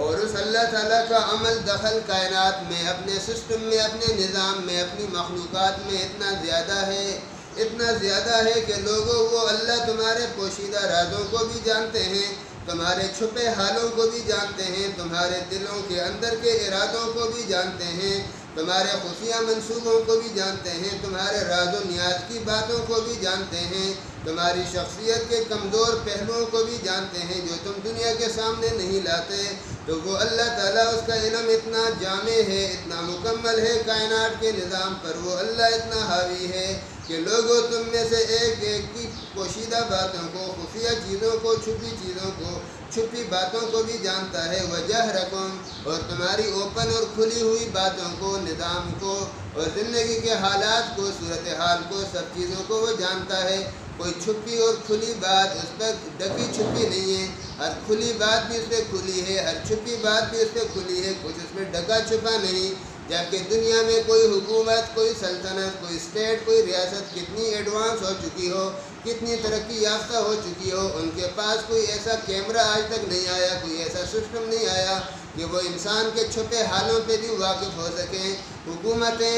اور اس اللہ تعالیٰ کا عمل دخل کائنات میں، اپنے سسٹم میں، اپنے نظام میں، اپنی مخلوقات میں اتنا زیادہ ہے کہ لوگوں وہ اللہ تمہارے پوشیدہ رازوں کو بھی جانتے ہیں، تمہارے چھپے حالوں کو بھی جانتے ہیں، تمہارے دلوں کے اندر کے ارادوں کو بھی جانتے ہیں، تمہارے خفیہ منصوبوں کو بھی جانتے ہیں، تمہارے راز و نیاز کی باتوں کو بھی جانتے ہیں، تمہاری شخصیت کے کمزور پہلوؤں کو بھی جانتے ہیں جو تم دنیا کے سامنے نہیں لاتے۔ تو وہ اللہ تعالیٰ، اس کا علم اتنا جامع ہے، اتنا مکمل ہے کائنات کے نظام پر، وہ اللہ اتنا حاوی ہے کہ لوگوں تم میں سے ایک ایک کی پوشیدہ باتوں کو، خفیہ چیزوں کو، چھپی چیزوں کو، چھپی باتوں کو بھی جانتا ہے، وجہرکم، اور تمہاری اوپن اور کھلی ہوئی باتوں کو، نظام کو اور زندگی کے حالات کو، صورتحال کو، سب چیزوں کو وہ جانتا ہے۔ کوئی چھپی اور کھلی بات اس پر ڈکی چھپی نہیں ہے، ہر کھلی بات بھی اس پہ کھلی ہے، ہر چھپی بات بھی اس پہ کھلی ہے، کچھ اس میں ڈکا چھپا نہیں۔ جبکہ دنیا میں کوئی حکومت، کوئی سلطنت، کوئی اسٹیٹ، کوئی ریاست کتنی ایڈوانس ہو چکی ہو، کتنی ترقی یافتہ ہو چکی ہو، ان کے پاس کوئی ایسا کیمرہ آج تک نہیں آیا، کوئی ایسا سسٹم نہیں آیا کہ وہ انسان کے چھپے حالوں پہ بھی واقف ہو سکیں۔ حکومتیں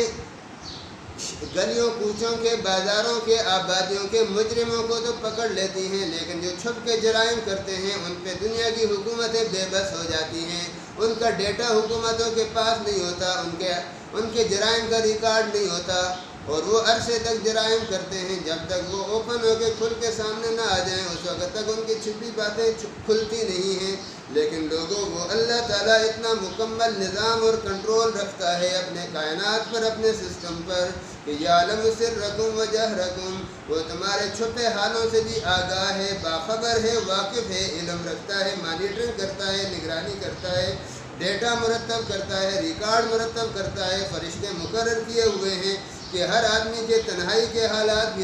گلیوں کوچوں کے، بازاروں کے، آبادیوں کے مجرموں کو تو پکڑ لیتی ہیں، لیکن جو چھپ کے جرائم کرتے ہیں ان پہ دنیا کی حکومتیں بے بس ہو جاتی ہیں۔ ان کا ڈیٹا حکومتوں کے پاس نہیں ہوتا، ان کے جرائم کا ریکارڈ نہیں ہوتا، اور وہ عرصے تک جرائم کرتے ہیں جب تک وہ اوپن ہو کے کھل کے سامنے نہ آ جائیں، اس وقت تک ان کی چھپی باتیں کھلتی نہیں ہیں۔ لیکن لوگوں، وہ اللہ تعالیٰ اتنا مکمل نظام اور کنٹرول رکھتا ہے اپنے کائنات پر، اپنے سسٹم پر، کہ یعلم سرکم و جہرکم، وہ تمہارے چھپے حالوں سے بھی آگاہ ہے، باخبر ہے، واقف ہے، علم رکھتا ہے، مانیٹرنگ کرتا ہے، نگرانی کرتا ہے، ڈیٹا مرتب کرتا ہے، ریکارڈ مرتب کرتا ہے، فرشتے مقرر کیے ہوئے ہیں کہ ہر آدمی کے تنہائی کے حالات بھی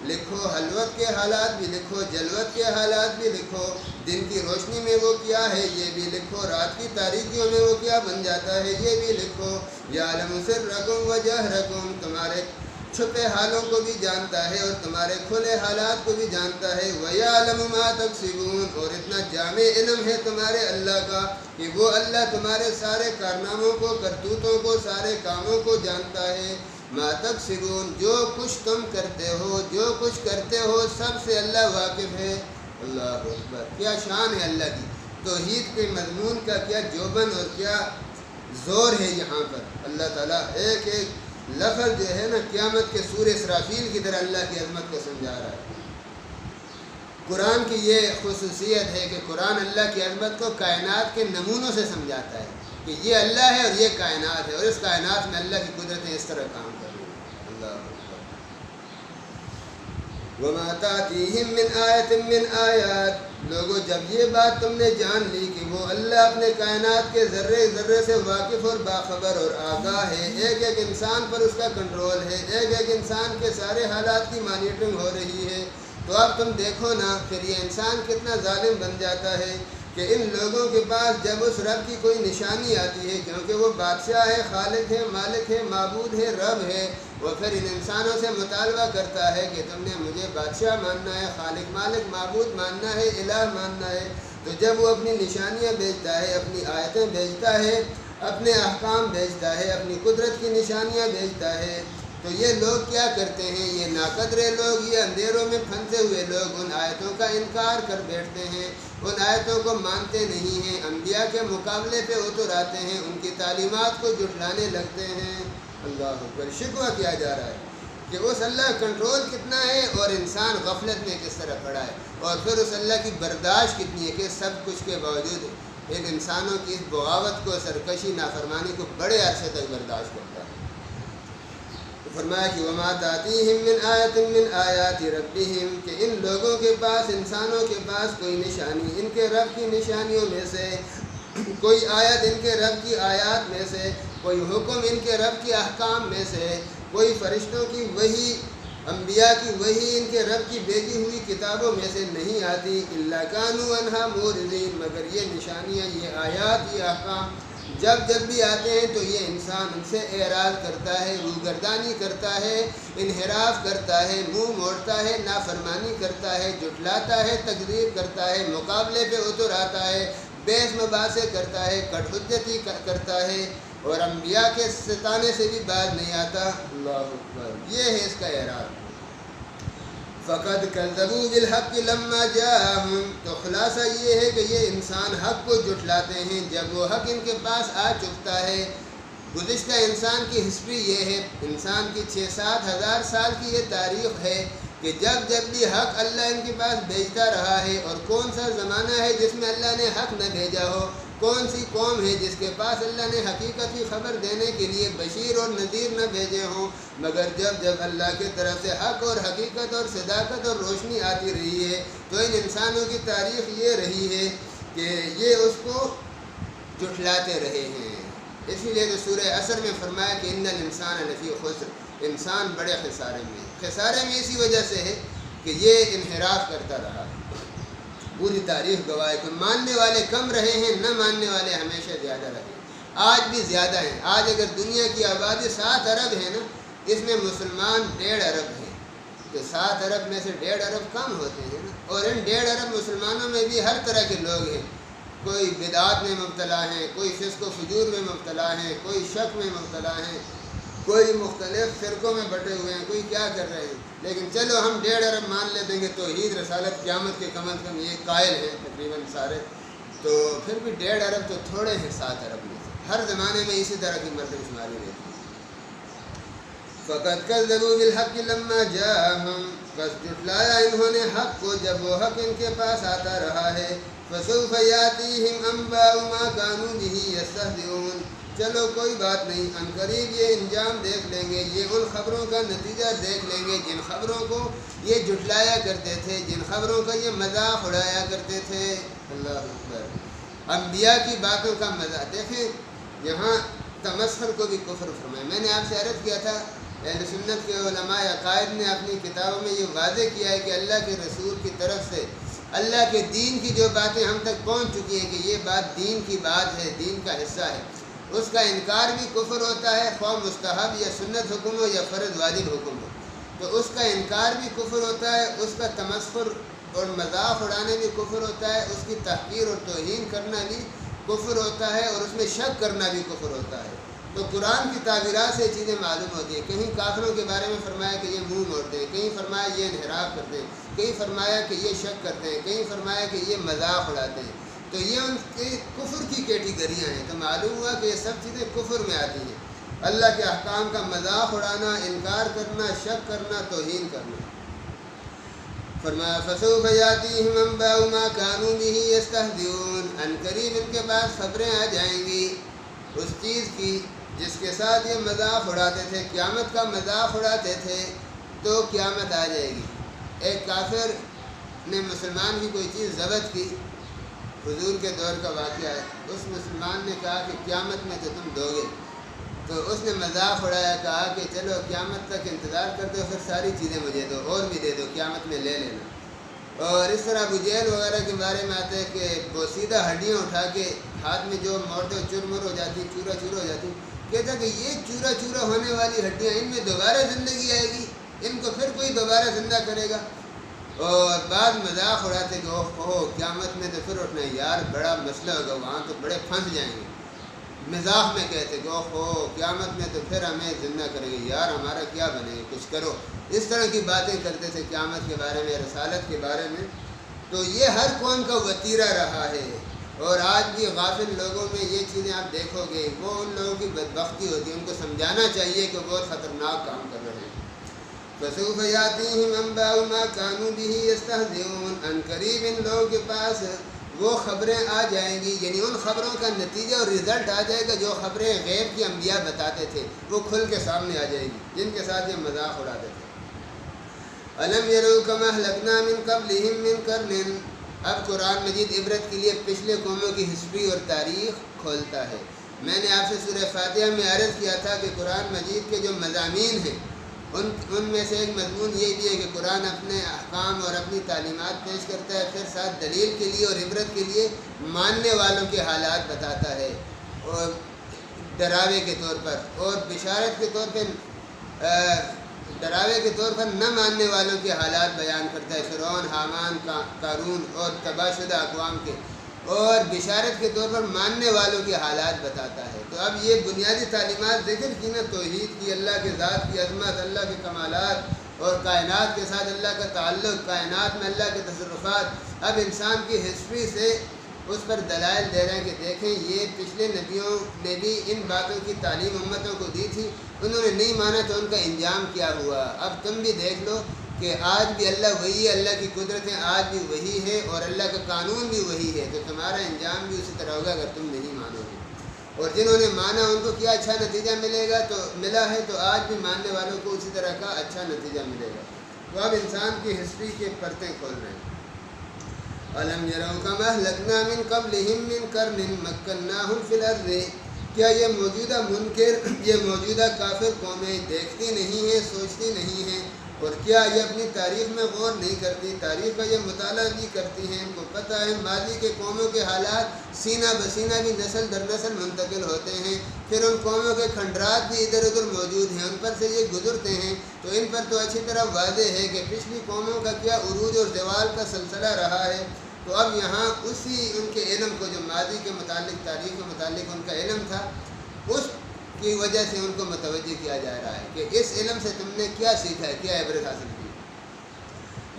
لکھو، حلوت کے حالات بھی لکھو، جلوت کے حالات بھی لکھو، دن کی روشنی میں وہ کیا ہے یہ بھی لکھو، رات کی تاریکیوں میں وہ کیا بن جاتا ہے یہ بھی لکھو۔ یعلم سرکم و جہرکم، تمہارے چھپے حالوں کو بھی جانتا ہے اور تمہارے کھلے حالات کو بھی جانتا ہے۔ وَيَعْلَمُ مَا تَكْسِبُونَ، اور اتنا جامع علم ہے تمہارے اللہ کا کہ وہ اللہ تمہارے سارے کارناموں کو، کرتوتوں کو، سارے کاموں کو جانتا ہے۔ ما تکسبون، جو کچھ تم کرتے ہو، جو کچھ کرتے ہو، سب سے اللہ واقف ہے۔ اللہ اکبر، کیا شان ہے اللہ کی، توحید کے مضمون کا کیا جوبن اور کیا زور ہے یہاں پر۔ اللہ تعالیٰ ایک ایک لفظ جو ہے نا قیامت کے سورہ اسرافیل کی طرح اللہ کی عظمت کو سمجھا رہا ہے۔ قرآن کی یہ خصوصیت ہے کہ قرآن اللہ کی عظمت کو کائنات کے نمونوں سے سمجھاتا ہے کہ یہ اللہ ہے اور یہ کائنات ہے، اور اس کائنات میں اللہ کی قدرتیں اس طرح کام کر رہی ہیں۔ اللہ اکبر۔ وَمَا تَأْتِيهِم مِّنْ آیَةٍ مِّنْ آیَاتِ، لوگوں جب یہ بات تم نے جان لی کہ وہ اللہ اپنے کائنات کے ذرے ذرے سے واقف اور باخبر اور آگاہ ہے، ایک ایک انسان پر اس کا کنٹرول ہے، ایک ایک انسان کے سارے حالات کی مانیٹرنگ ہو رہی ہے، تو اب تم دیکھو نا پھر یہ انسان کتنا ظالم بن جاتا ہے کہ ان لوگوں کے پاس جب اس رب کی کوئی نشانی آتی ہے، کیونکہ وہ بادشاہ ہے، خالق ہے، مالک ہے، معبود ہے، رب ہے، وہ پھر ان انسانوں سے مطالبہ کرتا ہے کہ تم نے مجھے بادشاہ ماننا ہے، خالق مالک معبود ماننا ہے، الہ ماننا ہے۔ تو جب وہ اپنی نشانیاں بھیجتا ہے، اپنی آیتیں بھیجتا ہے، اپنے احکام بھیجتا ہے، اپنی قدرت کی نشانیاں بھیجتا ہے، تو یہ لوگ کیا کرتے ہیں، یہ ناقدرے لوگ، یہ اندھیروں میں پھنسے ہوئے لوگ ان آیتوں کا انکار کر بیٹھتے ہیں، ان آیتوں کو مانتے نہیں ہیں، انبیاء کے مقابلے پہ اتر آتے ہیں، ان کی تعلیمات کو جھٹلانے لگتے ہیں۔ اللہ اکبر، شکوہ کیا جا رہا ہے کہ اس اللہ کا کنٹرول کتنا ہے اور انسان غفلت میں کس طرح پڑا ہے، اور پھر اس اللہ کی برداشت کتنی ہے کہ سب کچھ کے باوجود ان انسانوں کی اس بغاوت کو، سرکشی، نافرمانی کو بڑے عرصے تک برداشت کرتا ہے۔ تو فرمایا کہ وَمَا تَأْتِيهِم مِّنْ آیَةٍ مِّنْ آیَاتِ رَبِّهِمْ، کہ ان لوگوں کے پاس، انسانوں کے پاس کوئی نشانی ان کے رب کی نشانیوں میں سے، کوئی آیت ان کے رب کی آیات میں سے، کوئی حکم ان کے رب کی احکام میں سے، کوئی فرشتوں کی وحی، انبیاء کی وحی، ان کے رب کی بھیجی ہوئی کتابوں میں سے نہیں آتی، إِلَّا كَانُوا عَنْهَا مُعْرِضِينَ، مگر یہ نشانیاں، یہ آیات، یہ احکام جب بھی آتے ہیں تو یہ انسان ان سے اعراض کرتا ہے، روگردانی کرتا ہے، انحراف کرتا ہے، منہ موڑتا ہے، نافرمانی کرتا ہے، جھٹلاتا ہے، تکذیب کرتا ہے، مقابلے پہ اتر آتا ہے، بحث مباحثے کرتا ہے، کٹ حجتی کرتا ہے، اور انبیاء کے ستانے سے بھی باز نہیں آتا۔ اللہ اکبر، یہ ہے اس کا اعراض۔ فقد کذبوا بالحق لما جاءهم، تو خلاصہ یہ ہے کہ یہ انسان حق کو جھٹلاتے ہیں جب وہ حق ان کے پاس آ چکتا ہے۔ گزشتہ انسان کی ہسٹری یہ ہے، انسان کی 6-7 ہزار سال کی یہ تاریخ ہے کہ جب بھی حق اللہ ان کے پاس بھیجتا رہا ہے، اور کون سا زمانہ ہے جس میں اللہ نے حق نہ بھیجا ہو، کون سی قوم ہے جس کے پاس اللہ نے حقیقت کی خبر دینے کے لیے بشیر اور نذیر نہ بھیجے ہوں، مگر جب اللہ کی طرف سے حق اور حقیقت اور صداقت اور روشنی آتی رہی ہے، تو ان انسانوں کی تاریخ یہ رہی ہے کہ یہ اس کو جھٹلاتے رہے ہیں۔ اسی لیے تو سورہ عصر میں فرمایا کہ ان الانسان لفی خسر، انسان بڑے خسارے میں اسی وجہ سے ہے کہ یہ انحراف کرتا رہا۔ پوری تاریخ گواہ ہے کہ ماننے والے کم رہے ہیں، نہ ماننے والے ہمیشہ زیادہ رہے، آج بھی زیادہ ہیں۔ آج اگر دنیا کی آبادی 7 ارب ہے نا، اس میں مسلمان 1.5 ارب ہیں، تو 7 ارب میں سے 1.5 ارب کم ہوتے ہیں نا، اور ان 1.5 ارب مسلمانوں میں بھی ہر طرح کے لوگ ہیں، کوئی بدعات میں مبتلا ہیں، کوئی فسق و فجور میں مبتلا ہیں، کوئی شک میں مبتلا ہیں، کوئی مختلف فرقوں میں بٹے ہوئے ہیں، کوئی کیا کر رہے ہیں، لیکن چلو ہم 1.5 ارب مان لیتے ہیں، توحید رسالت قیامت کے کم از کم یہ قائل ہیں تقریباً سارے، تو پھر بھی 1.5 ارب تو تھوڑے ہیں 7 ارب میں سے۔ ہر زمانے میں اسی طرح کی مردم شماری رہتی ہے۔ فقد کذبوا بالحق لما جاءهم، بس جھٹلایا انہوں نے حق کو جب وہ حق ان کے پاس آتا رہا ہے۔ فسوف یاتیہم انباء ما كانوا به یستہزئون، چلو کوئی بات نہیں، عنقریب یہ انجام دیکھ لیں گے، یہ ان خبروں کا نتیجہ دیکھ لیں گے جن خبروں کو یہ جھٹلایا کرتے تھے، جن خبروں کا یہ مذاق اڑایا کرتے تھے۔ اللہ اکبر، انبیاء کی باتوں کا مذاق دیکھیں، یہاں تمسخر کو بھی کفر فرمایا۔ میں نے آپ سے عرض کیا تھا، اہل سنت کے علماء عقائد نے اپنی کتابوں میں یہ واضح کیا ہے کہ اللہ کے رسول کی طرف سے اللہ کے دین کی جو باتیں ہم تک پہنچ چکی ہیں کہ یہ بات دین کی بات ہے، دین کا حصہ ہے، اس کا انکار بھی کفر ہوتا ہے، خواہ مستحب یا سنت حکم ہو یا فرض واجب حکم ہو، تو اس کا انکار بھی کفر ہوتا ہے، اس کا تمسخر اور مذاق اڑانے بھی کفر ہوتا ہے، اس کی تحقیر اور توہین کرنا بھی کفر ہوتا ہے، اور اس میں شک کرنا بھی کفر ہوتا ہے۔ تو قرآن کی تعبیرات سے چیزیں معلوم ہوتی ہیں۔ کہیں کافروں کے بارے میں فرمایا کہ یہ منہ موڑتے ہیں، کہیں فرمایا یہ انحراف کرتے ہیں، کہیں فرمایا کہ یہ شک کرتے ہیں، کہیں فرمایا کہ یہ مذاق اڑاتے ہیں، تو یہ ان کے کفر کی کیٹیگریاں ہیں۔ تو معلوم ہوا کہ یہ سب چیزیں کفر میں آتی ہیں، اللہ کے احکام کا مذاق اڑانا، انکار کرنا، شک کرنا، توہین کرنا۔ فرمایا فسوف یاتیہم انباء ما كانوا به یستہزئون، عنقریب ان کے پاس خبریں آ جائیں گی اس چیز کی جس کے ساتھ یہ مذاق اڑاتے تھے، قیامت کا مذاق اڑاتے تھے، تو قیامت آ جائے گی۔ ایک کافر نے مسلمان کی کوئی چیز ضبط کی، حضور کے دور کا واقعہ ہے، اس مسلمان نے کہا کہ قیامت میں تو تم دو گے، تو اس نے مذاق اڑایا، کہا کہ چلو قیامت تک انتظار کر دو، پھر ساری چیزیں مجھے دو، اور بھی دے دو، قیامت میں لے لینا۔ اور اس طرح ابو جہل وغیرہ کے بارے میں آتا ہے کہ وہ سیدھا ہڈیاں اٹھا کے ہاتھ میں جو موڑتے چرمر ہو جاتی، چورا چورا ہو جاتی، کہتا کہ یہ چورا چورا ہونے والی ہڈیاں، ان میں دوبارہ زندگی آئے گی، ان کو پھر کوئی دوبارہ زندہ کرے گا۔ اور بعض مذاق اڑاتے کہ اوہ قیامت میں تو پھر اٹھنا ہے یار، بڑا مسئلہ ہوگا، وہاں تو بڑے پھنس جائیں گے۔ مزاح میں کہتے کہ اوہ قیامت میں تو پھر ہمیں زندہ کرے گی، یار ہمارا کیا بنے گا، کچھ کرو۔ اس طرح کی باتیں کرتے تھے قیامت کے بارے میں، رسالت کے بارے میں۔ تو یہ ہر قوم کا وتیرہ رہا ہے، اور آج بھی غافل لوگوں میں یہ چیزیں آپ دیکھو گے، وہ ان لوگوں کی بدبختی ہوتی ہے، ان کو سمجھانا چاہیے کہ بہت خطرناک کام کر رہے ہیں۔ فسوف یاتیہم انباء ما كانوا به یستہزئون، عنقریب ان لوگوں کے پاس وہ خبریں آ جائیں گی، یعنی ان خبروں کا نتیجہ اور رزلٹ آ جائے گا جو خبریں غیب کی انبیاء بتاتے تھے، وہ کھل کے سامنے آ جائے گی، جن کے ساتھ یہ مذاق اڑاتے تھے۔ الم یروا کما اہلکنا من قبلہم من قرن، اب قرآن مجید عبرت کے لیے پچھلے قوموں کی ہسٹری اور تاریخ کھولتا ہے۔ میں نے آپ سے سورہ فاتحہ میں عرض کیا تھا کہ قرآن مجید کے جو مضامین ہیں ان میں سے ایک مضمون یہ بھی ہے کہ قرآن اپنے احکام اور اپنی تعلیمات پیش کرتا ہے، پھر ساتھ دلیل کے لیے اور عبرت کے لیے ماننے والوں کے حالات بتاتا ہے، اور ڈراوے کے طور پر اور بشارت کے طور پہ ڈراوے کے طور پر نہ ماننے والوں کے حالات بیان کرتا ہے، فرعون، حامان، قارون اور تباہ شدہ اقوام کے، اور بشارت کے طور پر ماننے والوں کے حالات بتاتا ہے۔ تو اب یہ بنیادی تعلیمات ذکر کی نا، توحید کی، اللہ کے ذات کی عظمت، اللہ کے کمالات اور کائنات کے ساتھ اللہ کا تعلق، کائنات میں اللہ کے تصرفات، اب انسان کی ہسٹری سے اس پر دلائل دے رہے ہیں کہ دیکھیں یہ پچھلے نبیوں نے بھی ان باتوں کی تعلیم امتوں کو دی تھی، انہوں نے نہیں مانا تو ان کا انجام کیا ہوا۔ اب تم بھی دیکھ لو کہ آج بھی اللہ وہی ہے، اللہ کی قدرتیں آج بھی وہی ہے اور اللہ کا قانون بھی وہی ہے، تو تمہارا انجام بھی اسی طرح ہوگا اگر تم نہیں مانو گے۔ اور جنہوں نے مانا ان کو کیا اچھا نتیجہ ملا ہے، تو آج بھی ماننے والوں کو اسی طرح کا اچھا نتیجہ ملے گا۔ تو اب انسان کی ہسٹری کے پرتیں کھول رہے ہیں۔ أَلَمْ يَرَوْا كَمَا أَهْلَكْنَا مِنْ قَبْلِهِمْ مِنْ قَرْنٍ مَكَّنَّاهُمْ فِي الْأَرْضِ، کیا یہ موجودہ منکر، یہ موجودہ کافر قومیں دیکھتی نہیں ہیں، سوچتی نہیں ہیں، اور کیا یہ اپنی تاریخ میں غور نہیں کرتی، تاریخ کا یہ مطالعہ بھی کرتی ہیں؟ ان کو پتہ ہے ماضی کے قوموں کے حالات سینہ بسینہ بھی نسل در نسل منتقل ہوتے ہیں، پھر ان قوموں کے کھنڈرات بھی ادھر ادھر موجود ہیں، ان پر سے یہ گزرتے ہیں، تو ان پر تو اچھی طرح واضح ہے کہ پچھلی قوموں کا کیا عروج اور زوال کا سلسلہ رہا ہے۔ تو اب یہاں اسی ان کے علم کو، جو ماضی کے متعلق، تاریخ کے متعلق ان کا علم تھا، اس کی وجہ سے ان کو متوجہ کیا جا رہا ہے کہ اس علم سے تم نے کیا سیکھا ہے، کیا عبرت حاصل کی۔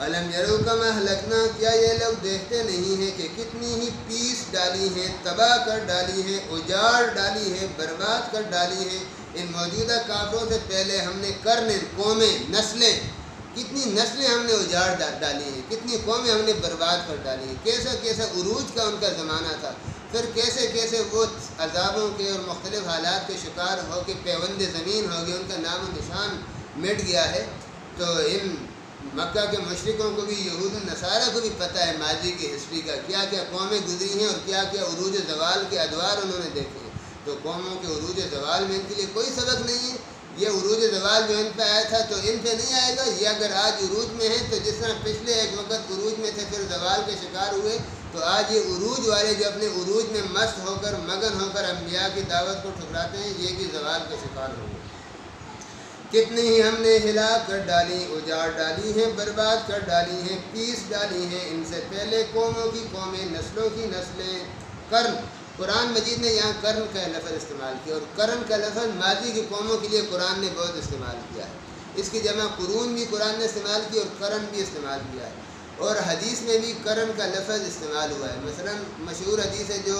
أَلَمْ يَرَوْا كَمَا أَهْلَكْنَا، کیا یہ لوگ دیکھتے نہیں ہیں کہ کتنی ہی پیس ڈالی ہیں، تباہ کر ڈالی ہیں، اجاڑ ڈالی ہے، برباد کر ڈالی ہیں ان موجودہ کافروں سے پہلے ہم نے قرن، قومیں، نسلیں، کتنی نسلیں ہم نے اجاڑ ڈالی ہیں، کتنی قومیں ہم نے برباد کر ڈالی ہیں، کیسا کیسا عروج کا ان کا زمانہ تھا، پھر کیسے کیسے وہ عذابوں کے اور مختلف حالات کے شکار ہو کے پیوند زمین ہو گئے، ان کا نام و نشان مٹ گیا ہے۔ تو ان مکہ کے مشرکوں کو بھی، یہود النصارہ کو بھی پتہ ہے ماضی کی ہسٹری کا، کیا کیا قومیں گزری ہیں اور کیا کیا عروج زوال کے ادوار انہوں نے دیکھے ہیں۔ تو قوموں کے عروج زوال میں ان کے لیے کوئی سبق نہیں ہے، یہ عروج زوال جو ان پہ آیا تھا تو ان پہ نہیں آئے گا۔ یہ اگر آج عروج میں ہے تو جس طرح پچھلے ایک وقت عروج میں تھے پھر زوال کے شکار ہوئے، تو آج یہ عروج والے جو اپنے عروج میں مست ہو کر، مگن ہو کر انبیاء کی دعوت کو ٹھکراتے ہیں، یہ بھی زوال کے شکار ہوں گے۔ کتنی ہی ہم نے ہلاک کر ڈالی، اجاڑ ڈالی ہیں، برباد کر ڈالی ہیں، پیس ڈالی ہیں ان سے پہلے قوموں کی قومیں، نسلوں کی نسلیں۔ قرن، قرآن مجید نے یہاں قرن کا لفظ استعمال کیا، اور قرن کا لفظ ماضی کی قوموں کے لیے قرآن نے بہت استعمال کیا ہے۔ اس کی جمع قرون بھی قرآن نے استعمال کی اور قرن بھی استعمال کیا ہے، اور حدیث میں بھی قرن کا لفظ استعمال ہوا ہے۔ مثلا مشہور حدیث ہے جو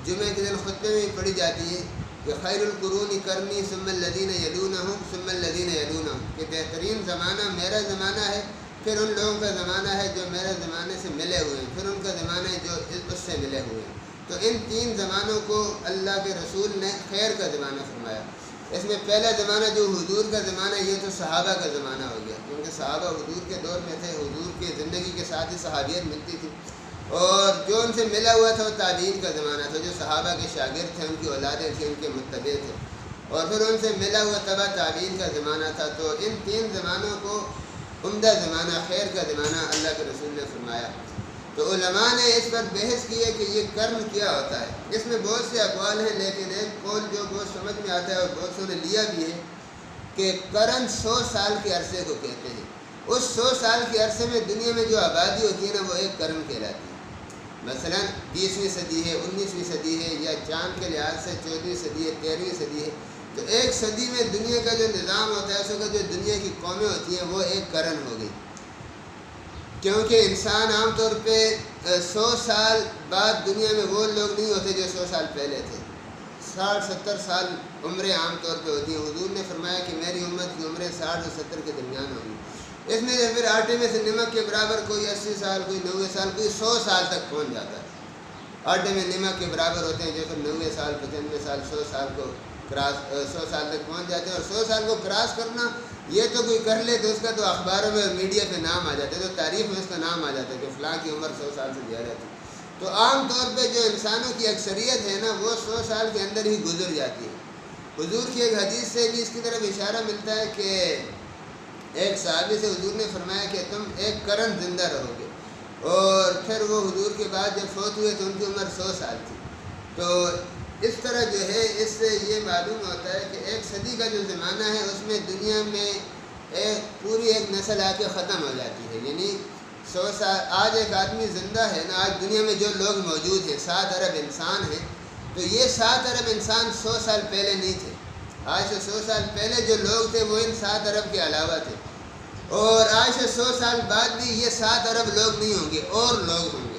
جمعہ کے دن خطبے میں پڑھی جاتی ہے کہ خیر القرون قرنی ثم الذین یلونہم ثم الذین یلونہم، کہ بہترین زمانہ میرا زمانہ ہے، پھر ان لوگوں کا زمانہ ہے جو میرے زمانے سے ملے ہوئے ہیں، پھر ان کا زمانہ ہے جو اس سے ملے ہوئے ہیں۔ تو ان تین زمانوں کو اللہ کے رسول نے خیر کا زمانہ فرمایا۔ اس میں پہلا زمانہ جو حضور کا زمانہ، یہ تو صحابہ کا زمانہ ہو گیا، کیونکہ صحابہ حضور کے دور میں تھے، حضور کی زندگی کے ساتھ ہی صحابیت ملتی تھی، اور جو ان سے ملا ہوا تھا وہ تابعین کا زمانہ تھا، جو صحابہ کے شاگرد تھے، ان کی اولادیں تھیں، ان کے متبع تھے، اور پھر ان سے ملا ہوا تبع تابعین کا زمانہ تھا۔ تو ان تین زمانوں کو عمدہ زمانہ، خیر کا زمانہ اللہ کے رسول نے فرمایا۔ تو علماء نے اس پر بحث کی ہے کہ یہ قرن کیا ہوتا ہے۔ اس میں بہت سے اقوال ہیں، لیکن ایک قول جو بہت سمجھ میں آتا ہے اور بہت سو نے لیا بھی ہے کہ قرن 100 سال کے عرصے کو کہتے ہیں۔ اس 100 سال کے عرصے میں دنیا میں جو آبادی ہوتی ہے نا، وہ ایک قرن کہلاتی ہے۔ مثلا 20ویں صدی ہے، 19ویں صدی ہے، یا چاند کے لحاظ سے 14ویں صدی ہے، 13ویں صدی ہے، تو ایک صدی میں دنیا کا جو نظام ہوتا ہے، اس وقت جو دنیا کی قومیں ہوتی ہیں وہ ایک قرن ہو گئی، کیونکہ انسان عام طور پہ 100 سال بعد دنیا میں وہ لوگ نہیں ہوتے جو 100 سال پہلے تھے۔ 60-70 سال عمریں عام طور پہ ہوتی ہیں۔ حضور نے فرمایا کہ میری امت کی عمریں 60 اور 70 کے درمیان ہوگی۔ اس میں سے پھر آٹے میں سے نمک کے برابر کوئی 80 سال، کوئی 90 سال، کوئی 100 سال تک پہنچ جاتا ہے۔ آٹے میں نمک کے برابر ہوتے ہیں جو پھر 90 سال، 95 سال، 100 سال کو کراس 100 سال تک پہنچ جاتے ہیں۔ اور 100 سال کو کراس کرنا یہ تو کوئی کر لے تو اس کا تو اخباروں میں اور میڈیا پہ نام آ جاتا ہے، تو تاریخ میں اس کا نام آ جاتا ہے کہ فلاں کی عمر 100 سال سے زیادہ تھی۔ تو عام طور پہ جو انسانوں کی اکثریت ہے نا، وہ 100 سال کے اندر ہی گزر جاتی ہے۔ حضور کی ایک حدیث سے بھی اس کی طرف اشارہ ملتا ہے کہ ایک صحابی سے حضور نے فرمایا کہ تم ایک قرن زندہ رہو گے، اور پھر وہ حضور کے بعد جب فوت ہوئے تو ان کی عمر 100 سال تھی۔ تو اس طرح جو ہے اس سے یہ معلوم ہوتا ہے کہ 1 صدی کا جو زمانہ ہے اس میں دنیا میں پوری ایک نسل آ کے ختم ہو جاتی ہے. یعنی 100 سال آج ایک آدمی زندہ ہے نا، آج دنیا میں جو لوگ موجود ہیں 7 ارب انسان ہیں، تو یہ 7 ارب انسان 100 سال پہلے نہیں تھے. آج سے 100 سال پہلے جو لوگ تھے وہ ان 7 ارب کے علاوہ تھے، اور آج سے 100 سال بعد بھی یہ 7 ارب لوگ نہیں ہوں گے، اور لوگ ہوں گے.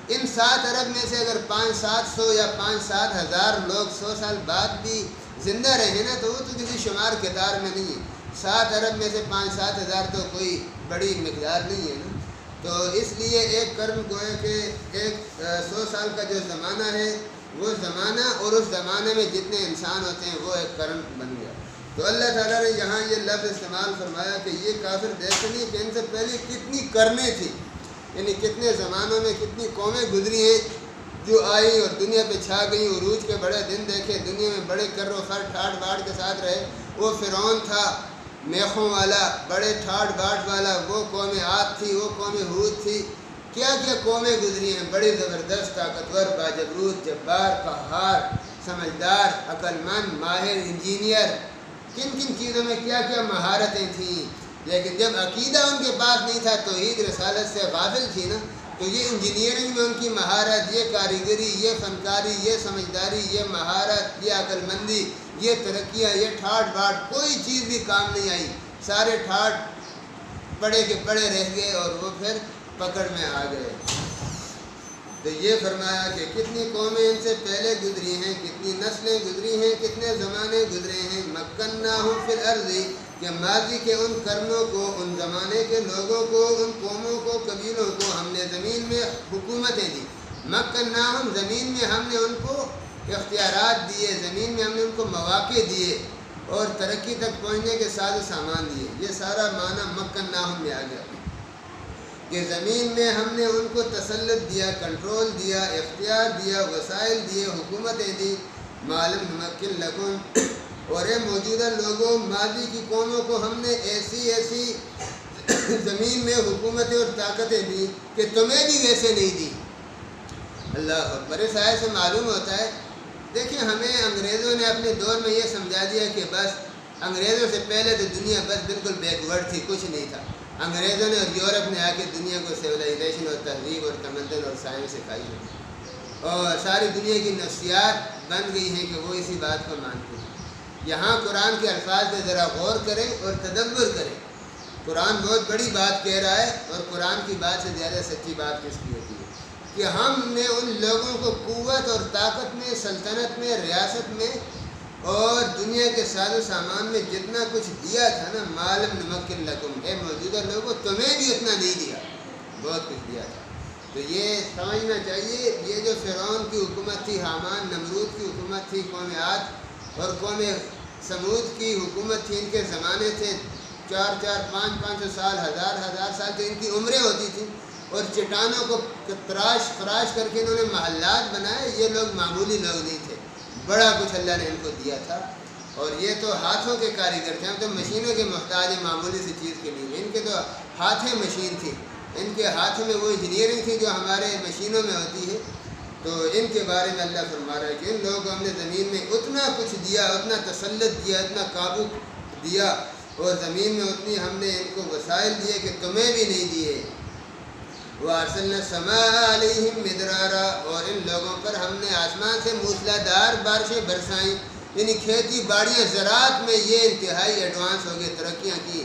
ان 7 ارب میں سے اگر 500-700 یا 5-7 ہزار لوگ 100 سال بعد بھی زندہ رہے نا، تو وہ تو کسی شمار کردار میں نہیں ہے. 7 ارب میں سے 5-7 ہزار تو کوئی بڑی مقدار نہیں ہے نا. تو اس لیے ایک قرن گویا کہ 100 سال کا جو زمانہ ہے وہ زمانہ، اور اس زمانے میں جتنے انسان ہوتے ہیں وہ ایک قرن بن گیا. تو اللہ تعالیٰ نے یہاں یہ لفظ استعمال فرمایا کہ یہ کافر دیکھتے نہیں کہ ان سے پہلے کتنی قرنیں تھیں، یعنی کتنے زمانوں میں کتنی قومیں گزری ہیں جو آئیں اور دنیا پہ چھا گئیں. عروج کے بڑے دن دیکھے، دنیا میں بڑے کر و فر ٹھاٹ باٹ کے ساتھ رہے. وہ فرعون تھا میخوں والا، بڑے ٹھاٹ باٹ والا، وہ قوم عاد تھی، وہ قوم ہود تھی. کیا کیا قومیں گزری ہیں، بڑی زبردست، طاقتور، باجبروت، جبار، قہار، سمجھدار، عقل مند، ماہر، انجینئر، کن کن چیزوں میں کیا کیا مہارتیں تھیں. لیکن جب عقیدہ ان کے پاس نہیں تھا، توحید رسالت سے غافل تھی نا، تو یہ انجینئرنگ میں ان کی مہارت، یہ کاریگری، یہ فنکاری، یہ سمجھداری، یہ مہارت، یہ عقل مندی، یہ ترقیاں، یہ ٹھاٹ باٹ، کوئی چیز بھی کام نہیں آئی. سارے ٹھاٹ پڑے کے پڑے رہ گئے اور وہ پھر پکڑ میں آ گئے. تو یہ فرمایا کہ کتنی قومیں ان سے پہلے گزری ہیں، کتنی نسلیں گزری ہیں، کتنے زمانے گزرے ہیں. مکناہم فی الارض، کہ ماضی کے ان قرنوں کو، ان زمانے کے لوگوں کو، ان قوموں کو، قبیلوں کو ہم نے زمین میں حکومتیں دی. مکناہم، زمین میں ہم نے ان کو اختیارات دیے، زمین میں ہم نے ان کو مواقع دیے اور ترقی تک پہنچنے کے ساز و سامان دیے. یہ سارا معنی مکناہم میں آ گیا کہ زمین میں ہم نے ان کو تسلط دیا، کنٹرول دیا، اختیار دیا، وسائل دیے، حکومتیں دی. معلوم نمکن لکم، اور اے موجودہ لوگوں، ماضی کی قوموں کو ہم نے ایسی زمین میں حکومتیں اور طاقتیں دی کہ تمہیں بھی ویسے نہیں دی. اللہ اکبر. اس آیت سے معلوم ہوتا ہے، دیکھیں ہمیں انگریزوں نے اپنے دور میں یہ سمجھا دیا کہ بس انگریزوں سے پہلے تو دنیا بس بالکل بیکورڈ تھی، کچھ نہیں تھا. انگریزوں نے اور یورپ نے آ کے دنیا کو سویلائزیشن اور تہذیب اور تمدن اور سائنس سکھائی ہے، اور ساری دنیا کی نفسیات بن گئی ہیں کہ وہ اسی بات کو مانتے ہیں. یہاں قرآن کے الفاظ پہ ذرا غور کریں اور تدبر کریں. قرآن بہت بڑی بات کہہ رہا ہے، اور قرآن کی بات سے زیادہ سچی بات کس کی ہوتی ہے کہ ہم نے ان لوگوں کو قوت اور طاقت میں، سلطنت میں، ریاست میں اور دنیا کے ساز و سامان میں جتنا کچھ دیا تھا نا، معلوم نمکن لکم، اے موجودہ لوگوں تمہیں بھی اتنا نہیں دیا، بہت کچھ دیا تھا. تو یہ سمجھنا چاہیے، یہ جو فرعون کی حکومت تھی، حامان نمرود کی حکومت تھی، قوم عاد اور قوم سمود کی حکومت تھی، ان کے زمانے تھے 400-500 سال، ہزار سال تو ان کی عمریں ہوتی تھیں، اور چٹانوں کو تراش کر کے انہوں نے محلات بنائے. یہ لوگ معمولی لوگ نہیں تھے، بڑا کچھ اللہ نے ان کو دیا تھا. اور یہ تو ہاتھوں کے کاریگر تھے، ہم تو مشینوں کے محتاج ہیں معمولی سی چیز کے لیے. ان کے تو ہاتھیں مشین تھی، ان کے ہاتھوں میں وہ انجینئرنگ تھی جو ہمارے مشینوں میں ہوتی ہے. تو ان کے بارے میں اللہ فرما رہا ہے کہ ان لوگوں کو ہم نے زمین میں اتنا کچھ دیا، اتنا تسلط دیا، اتنا قابو دیا، اور زمین میں اتنی ہم نے ان کو وسائل دیے کہ تمہیں بھی نہیں دیے. وَأَرْسَلْنَا السَّمَاءَ عَلَيْهِمْ مِدْرَارًا، اور ان لوگوں پر ہم نے آسمان سے موسلادھار بارشیں برسائیں. یعنی کھیتی باڑیاں، زراعت میں یہ انتہائی ایڈوانس ہو گئے، ترقیاں کی.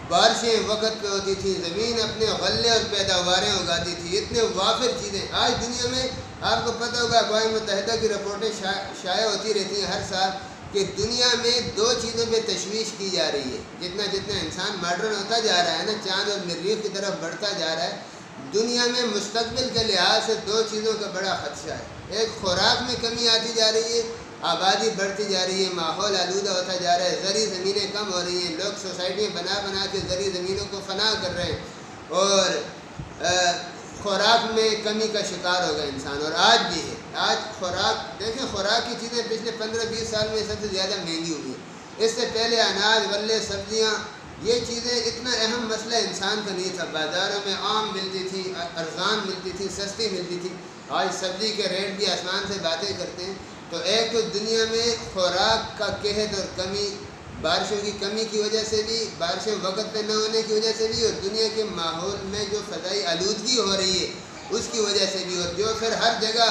بارشیں وقت پہ ہوتی تھی، زمین اپنے غلے اور پیداواریں اگاتی تھی، اتنے وافر چیزیں. آج دنیا میں آپ کو پتہ ہوگا، اقوام متحدہ کی رپورٹیں شائع ہوتی رہتی ہیں ہر سال کہ دنیا میں 2 چیزوں پہ تشویش کی جا رہی ہے. جتنا انسان ماڈرن ہوتا جا رہا ہے نا، چاند اور مریخ کی طرف بڑھتا جا رہا ہے، دنیا میں مستقبل کے لحاظ سے 2 چیزوں کا بڑا خدشہ ہے. ایک، خوراک میں کمی آتی جا رہی ہے، آبادی بڑھتی جا رہی ہے، ماحول آلودہ ہوتا جا رہا ہے، زرعی زمینیں کم ہو رہی ہیں، لوگ سوسائٹیاں بنا کے زرعی زمینوں کو فنا کر رہے ہیں، اور خوراک میں کمی کا شکار ہوگا انسان. اور آج بھی ہے، آج خوراک دیکھیں، خوراک کی چیزیں پچھلے 15-20 سال میں سب سے زیادہ مہنگی ہوئی ہیں. اس سے پہلے اناج، غلے، سبزیاں، یہ چیزیں اتنا اہم مسئلہ انسان کا نہیں تھا. بازاروں میں عام ملتی تھی، ارزان ملتی تھی، سستی ملتی تھی. آج سبزی کے ریٹ بھی آسمان سے باتیں کرتے ہیں. تو ایک تو دنیا میں خوراک کا قحط اور کمی، بارشوں کی کمی کی وجہ سے بھی، بارشیں وقت پہ نہ ہونے کی وجہ سے بھی، اور دنیا کے ماحول میں جو فضائی آلودگی ہو رہی ہے اس کی وجہ سے بھی، اور جو پھر ہر جگہ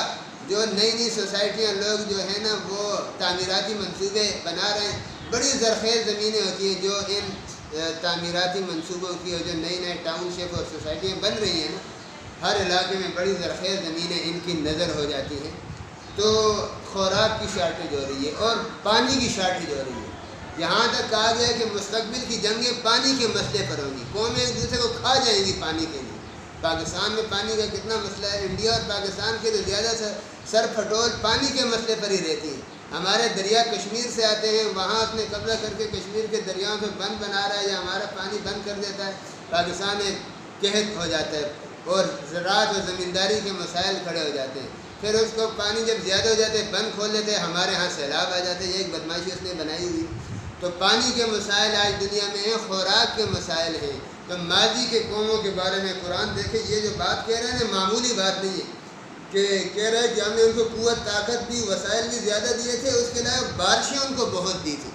جو نئی نئی سوسائٹیاں لوگ جو ہے نا وہ تعمیراتی منصوبے بنا رہے ہیں، بڑی زرخیز زمینیں ہوتی ہیں جو ان تعمیراتی منصوبوں کی، اور جو نئی نئے ٹاؤن شپ اور سوسائٹیاں بن رہی ہیں نا، ہر علاقے میں بڑی زرخیز زمینیں ان کی نظر ہو جاتی ہیں، تو خوراک کی شارٹیج ہو رہی ہے اور پانی کی شارٹیج ہو رہی ہے۔ یہاں تک کہا گیا کہ مستقبل کی جنگیں پانی کے مسئلے پر ہوں گی، قومیں ایک دوسرے کو کھا جائیں گی پانی کے لیے۔ پاکستان میں پانی کا کتنا مسئلہ ہے، انڈیا اور پاکستان کے تو زیادہ سر پھٹول پانی کے مسئلے پر ہی رہتی ہیں۔ ہمارے دریا کشمیر سے آتے ہیں، وہاں اس نے قبضہ کر کے کشمیر کے دریاؤں پہ بند بنا رہا ہے یا ہمارا پانی بند کر دیتا ہے، پاکستان میں قحط ہو جاتا ہے اور زراعت و زمینداری کے مسائل کھڑے ہو جاتے ہیں۔ پھر اس کو پانی جب زیادہ ہو جاتے ہیں بند کھول دیتے ہیں، ہمارے ہاں سیلاب آ جاتے ہیں، یہ ایک بدماشی اس نے بنائی ہوئی۔ تو پانی کے مسائل آج دنیا میں ہیں، خوراک کے مسائل ہیں۔ تو ماضی کے قوموں کے بارے میں قرآن دیکھیں، یہ جو بات کہہ رہے ہیں معمولی بات نہیں ہے کہ کہہ رہے ہیں کہ ہم نے ان کو قوت، طاقت بھی، وسائل بھی زیادہ دیے تھے، اس کے علاوہ بارشیں ان کو بہت دی تھی۔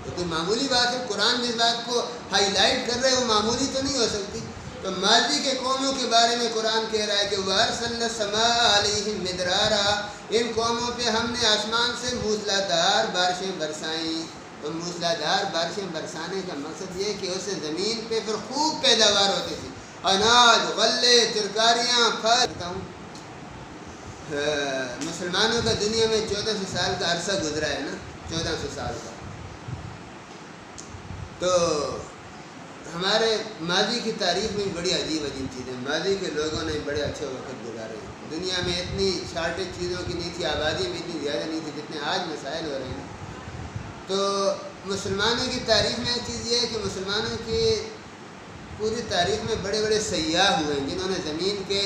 تو کوئی معمولی بات ہے، قرآن جس بات کو ہائی لائٹ کر رہے ہیں وہ معمولی تو نہیں ہو سکتی۔ تو ماضی کے قوموں کے بارے میں قرآن کہہ رہا ہے کہ وَأَرْسَلْنَا السَّمَاءَ عَلَيْهِم مِّدْرَارًا، ان قوموں پہ ہم نے آسمان سے موسلادھار بارشیں برسائیں۔ تو موسلادھار بارشیں برسانے کا مقصد یہ کہ اس سے زمین پہ پھر خوب پیداوار ہوتی تھی، اناج، غلے، ترکاریاں، پھل۔ مسلمانوں کا دنیا میں 1400 سال کا عرصہ گزرا ہے نا، 1400 سال کا۔ تو ہمارے ماضی کی تاریخ میں بڑی عجیب عجیب چیزیں، ماضی کے لوگوں نے بڑے اچھے وقت گزارے ہیں۔ دنیا میں اتنی شارٹیج چیزوں کی نہیں تھی، آبادی میں اتنی زیادہ نہیں تھی جتنے آج مسائل ہو رہے ہیں۔ تو مسلمانوں کی تاریخ میں ایک چیز یہ ہے کہ مسلمانوں کی پوری تاریخ میں بڑے بڑے سیاح ہوئے ہیں جنہوں نے زمین کے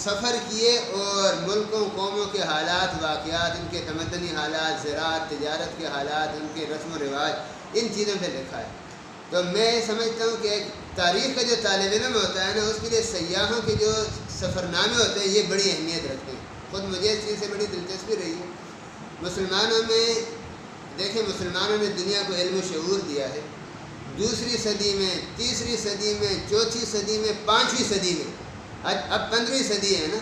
سفر کیے اور ملکوں، قوموں کے حالات، واقعات، ان کے تمدنی حالات، زراعت، تجارت کے حالات، ان کے رسم و رواج، ان چیزوں پہ لکھا ہے۔ تو میں سمجھتا ہوں کہ ایک تاریخ کا جو طالب علم ہوتا ہے نا، اس کے لیے سیاحوں کے جو سفر نامے ہوتے ہیں یہ بڑی اہمیت رکھتے ہیں۔ خود مجھے اس چیز سے بڑی دلچسپی رہی ہے۔ مسلمانوں میں دیکھیں، مسلمانوں نے دنیا کو علم و شعور دیا ہے۔ 2ویں صدی میں، 3ری صدی میں، 4تھی صدی میں، 5ویں صدی میں، اب 15ویں صدی ہے نا،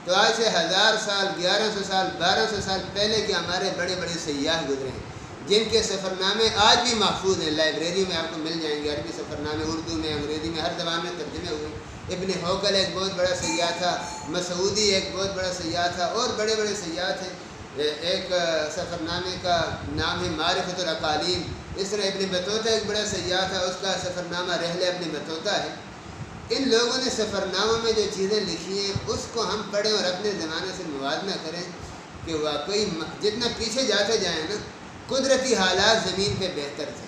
تو آج سے 1000 سال، 1100 سال، 1200 سال پہلے کے ہمارے بڑے بڑے سیاح گزرے ہیں جن کے سفر نامے آج بھی محفوظ ہیں، لائبریری میں آپ کو مل جائیں گے۔ عربی سفر نامے اردو میں، انگریزی میں، ہر زبان میں ترجمے ہوئے۔ ابن حوقل ایک بہت بڑا سیاح تھا، مسعودی ایک بہت بڑا سیاح تھا، اور بڑے بڑے سیاح تھے۔ ایک سفر نامے کا نام ہے معرفت الاقالیم۔ اس طرح ابن بطوطہ ایک بڑا سیاح تھا، اس کا سفر نامہ رحلہ ابن بطوطہ ہے۔ ان لوگوں نے سفر ناموں میں جو چیزیں لکھی ہیں اس کو ہم پڑھیں اور اپنے زمانے سے موازنہ کریں کہ واقعی جتنا پیچھے جاتے جائیں نا، قدرتی حالات زمین پہ بہتر تھے۔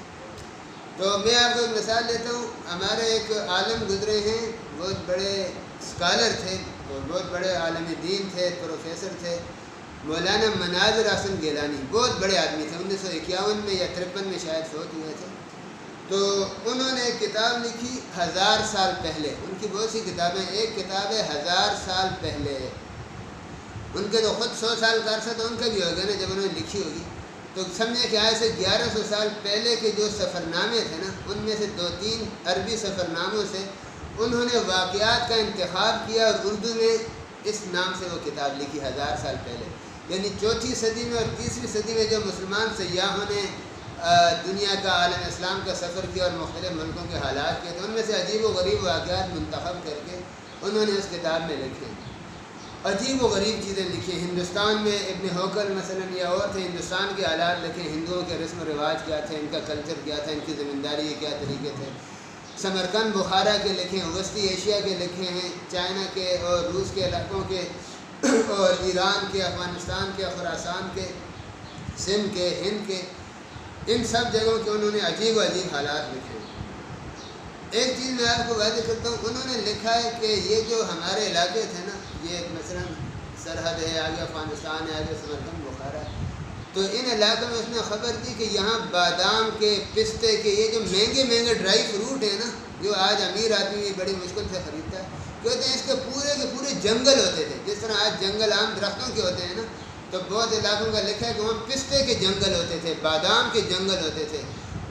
تو میں آپ کو ایک مثال دیتا ہوں، ہمارے ایک عالم گزرے ہیں، بہت بڑے اسکالر تھے اور بہت بڑے عالم دین تھے، پروفیسر تھے، مولانا مناظر حسن گیلانی، بہت بڑے آدمی تھے، 1951 میں یا 53 میں شاید فوت ہوئے تھے۔ تو انہوں نے ایک کتاب لکھی 1000 سال پہلے، ان کی بہت سی کتابیں، ایک کتاب ہے 1000 سال پہلے۔ ان کے تو خود 100 سال کا عرصہ تو ان کا بھی ہو گیا نا جب انہوں نے لکھی ہوگی، تو سمجھے کہ آج سے 1100 سال پہلے کے جو سفر نامے تھے نا، ان میں سے 2-3 عربی سفر ناموں سے انہوں نے واقعات کا انتخاب کیا اور اردو میں اس نام سے وہ کتاب لکھی 1000 سال پہلے۔ یعنی 4تھی صدی میں اور 3ری صدی میں جو مسلمان سیاحوں نے دنیا کا، عالم اسلام کا سفر کیا اور مختلف ملکوں کے حالات کیے تھے، ان میں سے عجیب و غریب واقعات منتخب کر کے انہوں نے اس کتاب میں لکھے۔ عجیب و غریب چیزیں لکھی۔ ہندوستان میں ابن حوقل مثلا یا اور تھے، ہندوستان کے حالات لکھے، ہندوؤں کے رسم و رواج کیا تھے، ان کا کلچر کیا تھا، ان کی زمینداری کے کیا طریقے تھے۔ سمرقند بخارا کے لکھے ہیں، وسطی ایشیا کے لکھے ہیں، چائنا کے اور روس کے علاقوں کے، اور ایران کے، افغانستان کے، خراسان کے، سندھ کے، ہند کے، ان سب جگہوں کے انہوں نے عجیب و عجیب حالات لکھے۔ ایک چیز میں آپ کو واضح کرتا ہوں، انہوں نے لکھا ہے کہ یہ جو ہمارے علاقے تھے نا، یہ مثلا سرحد ہے، آگے افغانستان ہے، آگے سمرقند بخارا ہے، تو ان علاقوں میں اس نے خبر دی کہ یہاں بادام کے، پستے کے، یہ جو مہنگے مہنگے ڈرائی فروٹ ہیں نا، جو آج امیر آدمی بھی بڑی مشکل سے خریدتا ہے، کہتے ہیں اس کے پورے جنگل ہوتے تھے، جس طرح آج جنگل عام درختوں کے ہوتے ہیں نا، تو بہت علاقوں کا لکھا ہے کہ وہاں پستے کے جنگل ہوتے تھے، بادام کے جنگل ہوتے تھے،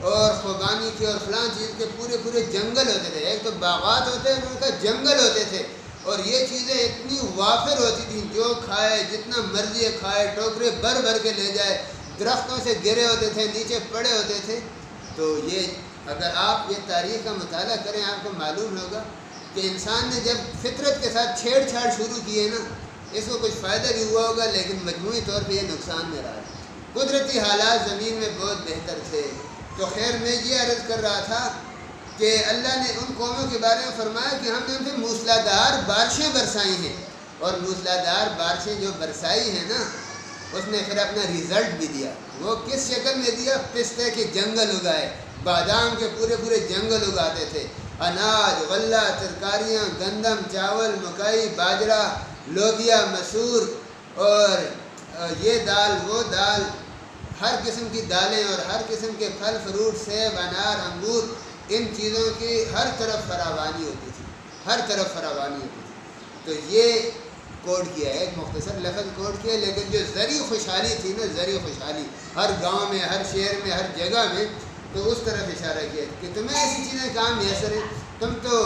اور خوبانی کے اور فلاں چیز کے پورے جنگل ہوتے تھے۔ ایک تو باغات ہوتے ہیں، ان کا جنگل ہوتے تھے، اور یہ چیزیں اتنی وافر ہوتی تھیں، جو کھائے جتنا مرضی کھائے، ٹوکرے بھر کے لے جائے، درختوں سے گرے ہوتے تھے، نیچے پڑے ہوتے تھے۔ تو یہ اگر آپ یہ تاریخ کا مطالعہ کریں آپ کو معلوم ہوگا کہ انسان نے جب فطرت کے ساتھ چھیڑ چھاڑ شروع کیے نا، اس کو کچھ فائدہ بھی ہوا ہوگا، لیکن مجموعی طور پہ یہ نقصان میں رہا ہے۔ قدرتی حالات زمین میں بہت بہتر تھے۔ تو خیر میں یہ عرض کر رہا تھا کہ اللہ نے ان قوموں کے بارے میں فرمایا کہ ہم نے ان پہ موسلادھار بارشیں برسائی ہیں، اور موسلادھار بارشیں جو برسائی ہیں نا، اس نے پھر اپنا ریزلٹ بھی دیا۔ وہ کس شکل میں دیا؟ پستے کے جنگل اگائے، بادام کے پورے جنگل اگاتے تھے، اناج، غلہ، ترکاریاں، گندم، چاول، مکئی، باجرہ، لوبیا، مسور، اور یہ دال وہ دال، ہر قسم کی دالیں اور ہر قسم کے پھل فروٹ، سیب، انار، انگور، ان چیزوں کی ہر طرف فراوانی ہوتی تھی، ہر طرف فراوانی ہوتی تھی۔ تو یہ کوڈ کیا ہے، ایک مختصر لفظ کوڈ کیا ہے، لیکن جو زرعی خوشحالی تھی نا، زرعی خوشحالی ہر گاؤں میں، ہر شہر میں، ہر جگہ میں، تو اس طرف اشارہ کیا کہ تمہیں ایسی چیزیں کام میسر ہیں، تم تو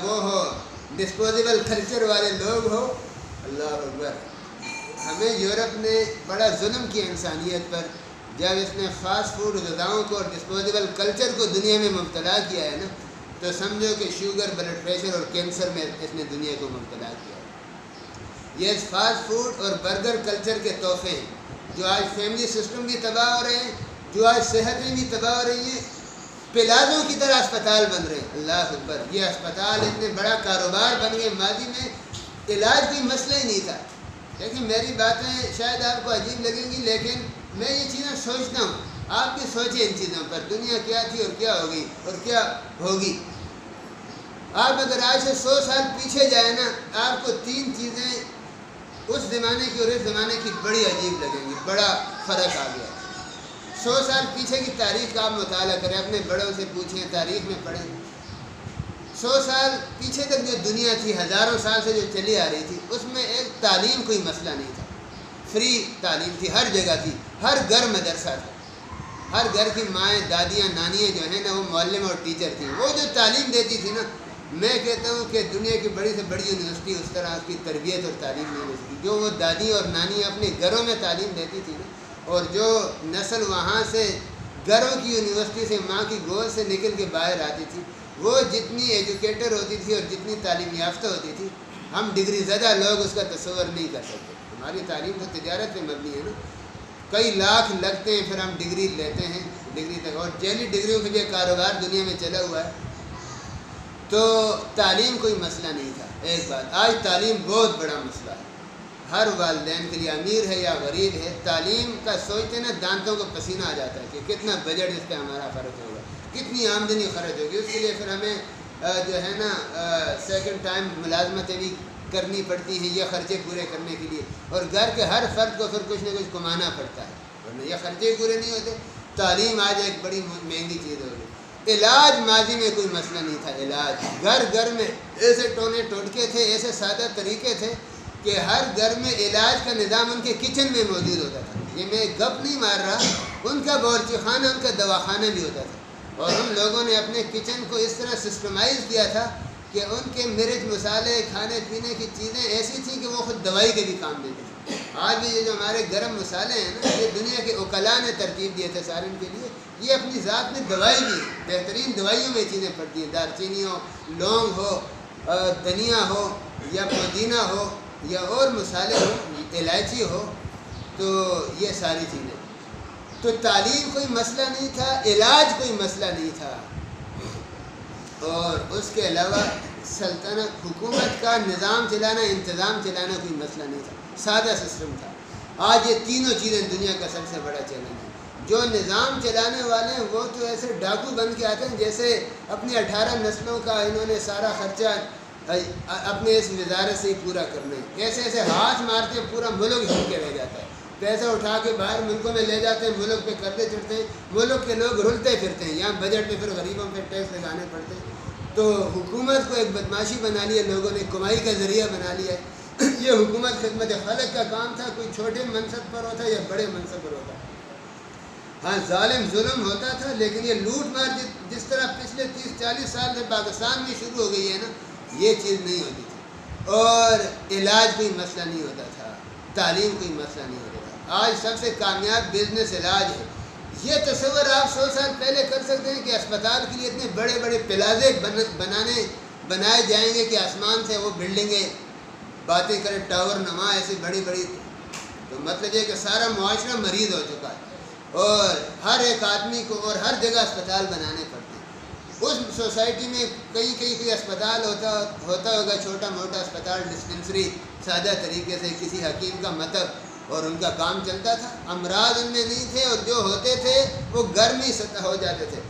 وہ ہو ڈسپوزیبل کلچر والے لوگ ہو۔ اللہ اکبر۔ ہمیں یورپ نے بڑا ظلم کیا انسانیت پر، جب اس نے فاسٹ فوڈ غذاؤں کو اور ڈسپوزیبل کلچر کو دنیا میں مبتلا کیا ہے نا، تو سمجھو کہ شوگر، بلڈ پریشر اور کینسر میں اس نے دنیا کو مبتلا کیا ہے۔ یہ فاسٹ فوڈ اور برگر کلچر کے تحفے ہیں، جو آج فیملی سسٹم بھی تباہ ہو رہے ہیں، جو آج صحتیں بھی تباہ ہو رہی ہیں، پلازوں کی طرح اسپتال بن رہے ہیں۔ اللہ اکبر۔ یہ اسپتال اتنے بڑا کاروبار بن گئے، ماضی میں علاج کوئی مسئلہ ہی نہیں تھا۔ لیکن میری باتیں شاید آپ کو عجیب لگیں گی، لیکن میں یہ چیزیں سوچتا ہوں، آپ بھی سوچیں ان چیزوں پر، دنیا کیا تھی اور کیا ہو گئی اور کیا ہوگی۔ آپ اگر آج سے 100 سال پیچھے جائیں نا، آپ کو 3 چیزیں اس زمانے کی اور اس زمانے کی بڑی عجیب لگیں گی، بڑا فرق آ گیا۔ 100 سال پیچھے کی تاریخ کا آپ مطالعہ کریں، اپنے بڑوں سے پوچھیں، تاریخ میں پڑھیں۔ 100 سال پیچھے تک جو دنیا تھی، ہزاروں سال سے جو چلی آ رہی تھی، اس میں ایک تعلیم کوئی مسئلہ نہیں تھا، فری تعلیم تھی، ہر جگہ تھی، ہر گھر مدرسہ تھا، ہر گھر کی مائیں، دادیاں، نانیاں جو ہیں نا، وہ معلم اور ٹیچر تھیں، وہ جو تعلیم دیتی تھی نا، میں کہتا ہوں کہ دنیا کی بڑی سے بڑی یونیورسٹی اس طرح کی تربیت اور تعلیم نہیں مل سکی، جو وہ دادی اور نانی اپنے گھروں میں تعلیم دیتی تھی نا، اور جو نسل وہاں سے گھروں کی یونیورسٹی سے، ماں کی گود سے نکل کے باہر آتی تھی، وہ جتنی ایجوکیٹر ہوتی تھی اور جتنی تعلیم یافتہ ہوتی تھی، ہم ڈگری زدہ لوگ اس کا تصور نہیں کر سکتے۔ ہماری تعلیم تو تجارت پہ مبنی ہے نا، کئی لاکھ لگتے ہیں، پھر ہم ڈگری لیتے ہیں، ڈگری تک، اور جعلی ڈگریوں کے لیے کاروبار دنیا میں چلا ہوا ہے۔ تو تعلیم کوئی مسئلہ نہیں تھا۔ ایک بات، آج تعلیم بہت بڑا مسئلہ ہے، ہر والدین کے لیے، امیر ہے یا غریب ہے، تعلیم کا سوچتے نا دانتوں کو پسینہ آ جاتا ہے کہ کتنا بجٹ اس پہ ہمارا خرچ ہوگا، کتنی آمدنی خرچ ہوگی، اس کے لیے پھر ہمیں جو ہے نا سیکنڈ ٹائم ملازمتیں بھی کرنی پڑتی ہیں یہ خرچے پورے کرنے کے لیے، اور گھر کے ہر فرد کو پھر کچھ نہ کچھ کمانا پڑتا ہے، ورنہ یہ خرچے پورے نہیں ہوتے۔ تعلیم آج ایک بڑی مہنگی چیز ہو گئی۔ علاج ماضی میں کوئی مسئلہ نہیں تھا، علاج گھر گھر میں ایسے ٹونے ٹوٹکے تھے، ایسے سادہ طریقے تھے کہ ہر گھر میں علاج کا نظام ان کے کچن میں موجود ہوتا تھا۔ یہ میں گپ نہیں مار رہا، ان کا باورچی خانہ، ان کا دواخانہ بھی ہوتا تھا، اور ان لوگوں نے اپنے کچن کو اس طرح سسٹمائز کیا تھا کہ ان کے مرچ مسالے، کھانے پینے کی چیزیں ایسی تھیں کہ وہ خود دوائی کے بھی کام دیتے تھے۔ آج بھی یہ جو ہمارے گرم مسالے ہیں نا، یہ دنیا کے وکلاء نے ترتیب دیے تھے سارن کے لیے، یہ اپنی ذات میں دوائی بھی ہے، بہترین دوائیوں میں چیزیں پڑتی ہیں، دار چینی ہو، لونگ ہو، دھنیا ہو یا پودینہ ہو یا اور مسالے ہو، الائچی ہو، تو یہ ساری چیزیں۔ تو تعلیم کوئی مسئلہ نہیں تھا، علاج کوئی مسئلہ نہیں تھا، اور اس کے علاوہ سلطنت، حکومت کا نظام چلانا، انتظام چلانا کوئی مسئلہ نہیں تھا، سادہ سسٹم تھا۔ آج یہ تینوں چیزیں دنیا کا سب سے بڑا چیلنج ہے۔ جو نظام چلانے والے ہیں وہ تو ایسے ڈاکو بن کے آتے ہیں جیسے اپنی 18 نسلوں کا انہوں نے سارا خرچہ اپنے اس وزارت سے ہی پورا کرنا ہے، ایسے ایسے ہاتھ مارتے ہیں پورا ملک ہل کے رہ جاتا ہے، پیسہ اٹھا کے باہر ملکوں میں لے جاتے ہیں، ملک پہ قرضے چڑھتے ہیں، ملک کے لوگ رلتے پھرتے ہیں، یہاں بجٹ میں پھر غریبوں پہ ٹیکس لگانے پڑتے ہیں۔ تو حکومت کو ایک بدماشی بنا لی ہے لوگوں نے، کمائی کا ذریعہ بنا لیا ہے۔ یہ حکومت خدمت خلق کا کام تھا، کوئی چھوٹے منصب پر ہوتا یا بڑے منصب پر ہوتا۔ ہاں ظالم ظلم ہوتا تھا، لیکن یہ لوٹ مار جس طرح پچھلے 30-40 سال سے پاکستان میں شروع ہو گئی ہے نا، یہ چیز نہیں ہوتی تھی۔ اور علاج کوئی مسئلہ نہیں ہوتا تھا، تعلیم کوئی مسئلہ نہیں ہوتا تھا۔ آج سب سے کامیاب بزنس علاج ہے۔ یہ تصور آپ 100 سال پہلے کر سکتے ہیں کہ اسپتال کے لیے اتنے بڑے بڑے پلازے بنائے جائیں گے کہ آسمان سے وہ بلڈنگیں باتیں کرے، ٹاور نما ایسی بڑی بڑی، تو مطلب یہ کہ سارا معاشرہ مریض ہو چکا ہے اور ہر ایک آدمی کو اور ہر جگہ اسپتال بنانے پڑتے ہیں۔ اس سوسائٹی میں کئی اسپتال ہوتا ہوگا، چھوٹا موٹا اسپتال، ڈسپنسری، سادہ طریقے سے کسی حکیم کا مطلب، اور ان کا کام چلتا تھا۔ امراض ان میں نہیں تھے، اور جو ہوتے تھے وہ گھر میں ہی ہو جاتے تھے۔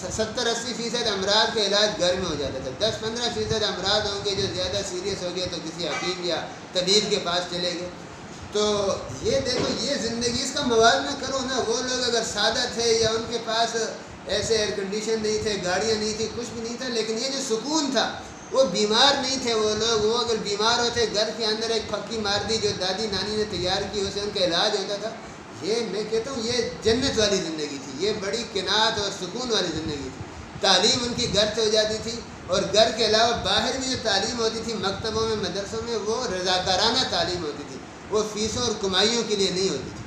70-80% امراض کا علاج گھر میں ہو جاتا تھا۔ 10-15% امراض ہوں گے جو زیادہ سیریس ہو گئے تو کسی حکیم یا طبیب کے پاس چلے گئے۔ تو یہ دیکھو، یہ زندگی، اس کا موازنہ کرو نا۔ وہ لوگ اگر سادہ تھے یا ان کے پاس ایسے ایئر کنڈیشن نہیں تھے، گاڑیاں نہیں تھی، کچھ بھی نہیں تھا، لیکن یہ جو سکون تھا، وہ بیمار نہیں تھے وہ لوگ۔ وہ اگر بیمار ہوتے، گھر کے اندر ایک پھکی مار دی جو دادی نانی نے تیار کی، اسے ان کا علاج ہوتا تھا۔ یہ میں کہتا ہوں یہ جنت والی زندگی تھی، یہ بڑی قناعت اور سکون والی زندگی تھی۔ تعلیم ان کی گھر سے ہو جاتی تھی، اور گھر کے علاوہ باہر بھی جو تعلیم ہوتی تھی، مکتبوں میں، مدرسوں میں، وہ رضاکارانہ تعلیم ہوتی تھی، وہ فیسوں اور کمائیوں کے لیے نہیں ہوتی تھی۔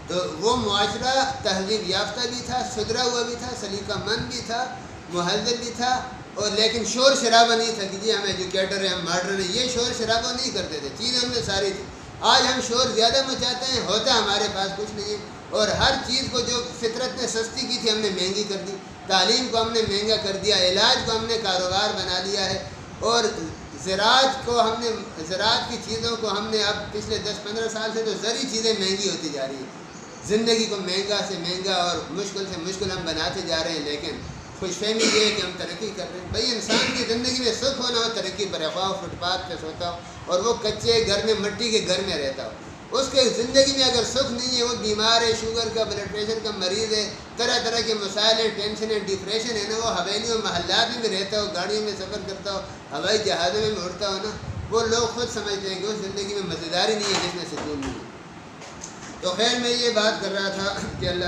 تو وہ معاشرہ تہذیب یافتہ بھی تھا، سدھرا ہوا بھی تھا، سلیقہ مند بھی تھا، مہذب بھی تھا، اور لیکن شور شرابہ نہیں تھا کہ جی ہم ایجوکیٹر ہیں، ہم ماڈرن ہیں۔ یہ شور شرابہ نہیں کرتے تھے، چیزیں ان میں ساری تھی۔ آج ہم شور زیادہ مچاتے ہیں، ہوتا ہمارے پاس کچھ نہیں ہے، اور ہر چیز کو جو فطرت نے سستی کی تھی ہم نے مہنگی کر دی، تعلیم کو ہم نے مہنگا کر دیا، علاج کو ہم نے کاروبار بنا لیا ہے، اور زراعت کی چیزوں کو ہم نے اب پچھلے 10-15 سال سے تو زرعی چیزیں مہنگی ہوتی جا رہی ہیں۔ زندگی کو مہنگا سے مہنگا اور مشکل سے مشکل ہم بناتے جا رہے ہیں، لیکن خوش فہمی یہ ہے کہ ہم ترقی کر رہے ہیں۔ بھائی انسان کی زندگی میں سکھ ہونا ہو، ترقی پر خواہ فٹ پاتھ پہ سوتا ہو اور وہ کچے گھر میں، مٹی کے گھر میں رہتا ہو، اس کے زندگی میں اگر سکھ نہیں ہے، وہ بیمار ہے، شوگر کا، بلڈ پریشر کا مریض ہے، طرح طرح کے مسائل ہیں، ٹینشن ہے، ڈپریشن ہے نا، وہ حویلیوں محلات میں رہتا ہو، گاڑیوں میں سفر کرتا ہو، ہوائی جہازوں میں اڑتا ہو نا، وہ لوگ خود سمجھتے ہیں کہ اس زندگی میں مزیداری نہیں ہے جس میں سکون نہیں ہے۔ تو خیر میں یہ بات کر رہا تھا کہ اللہ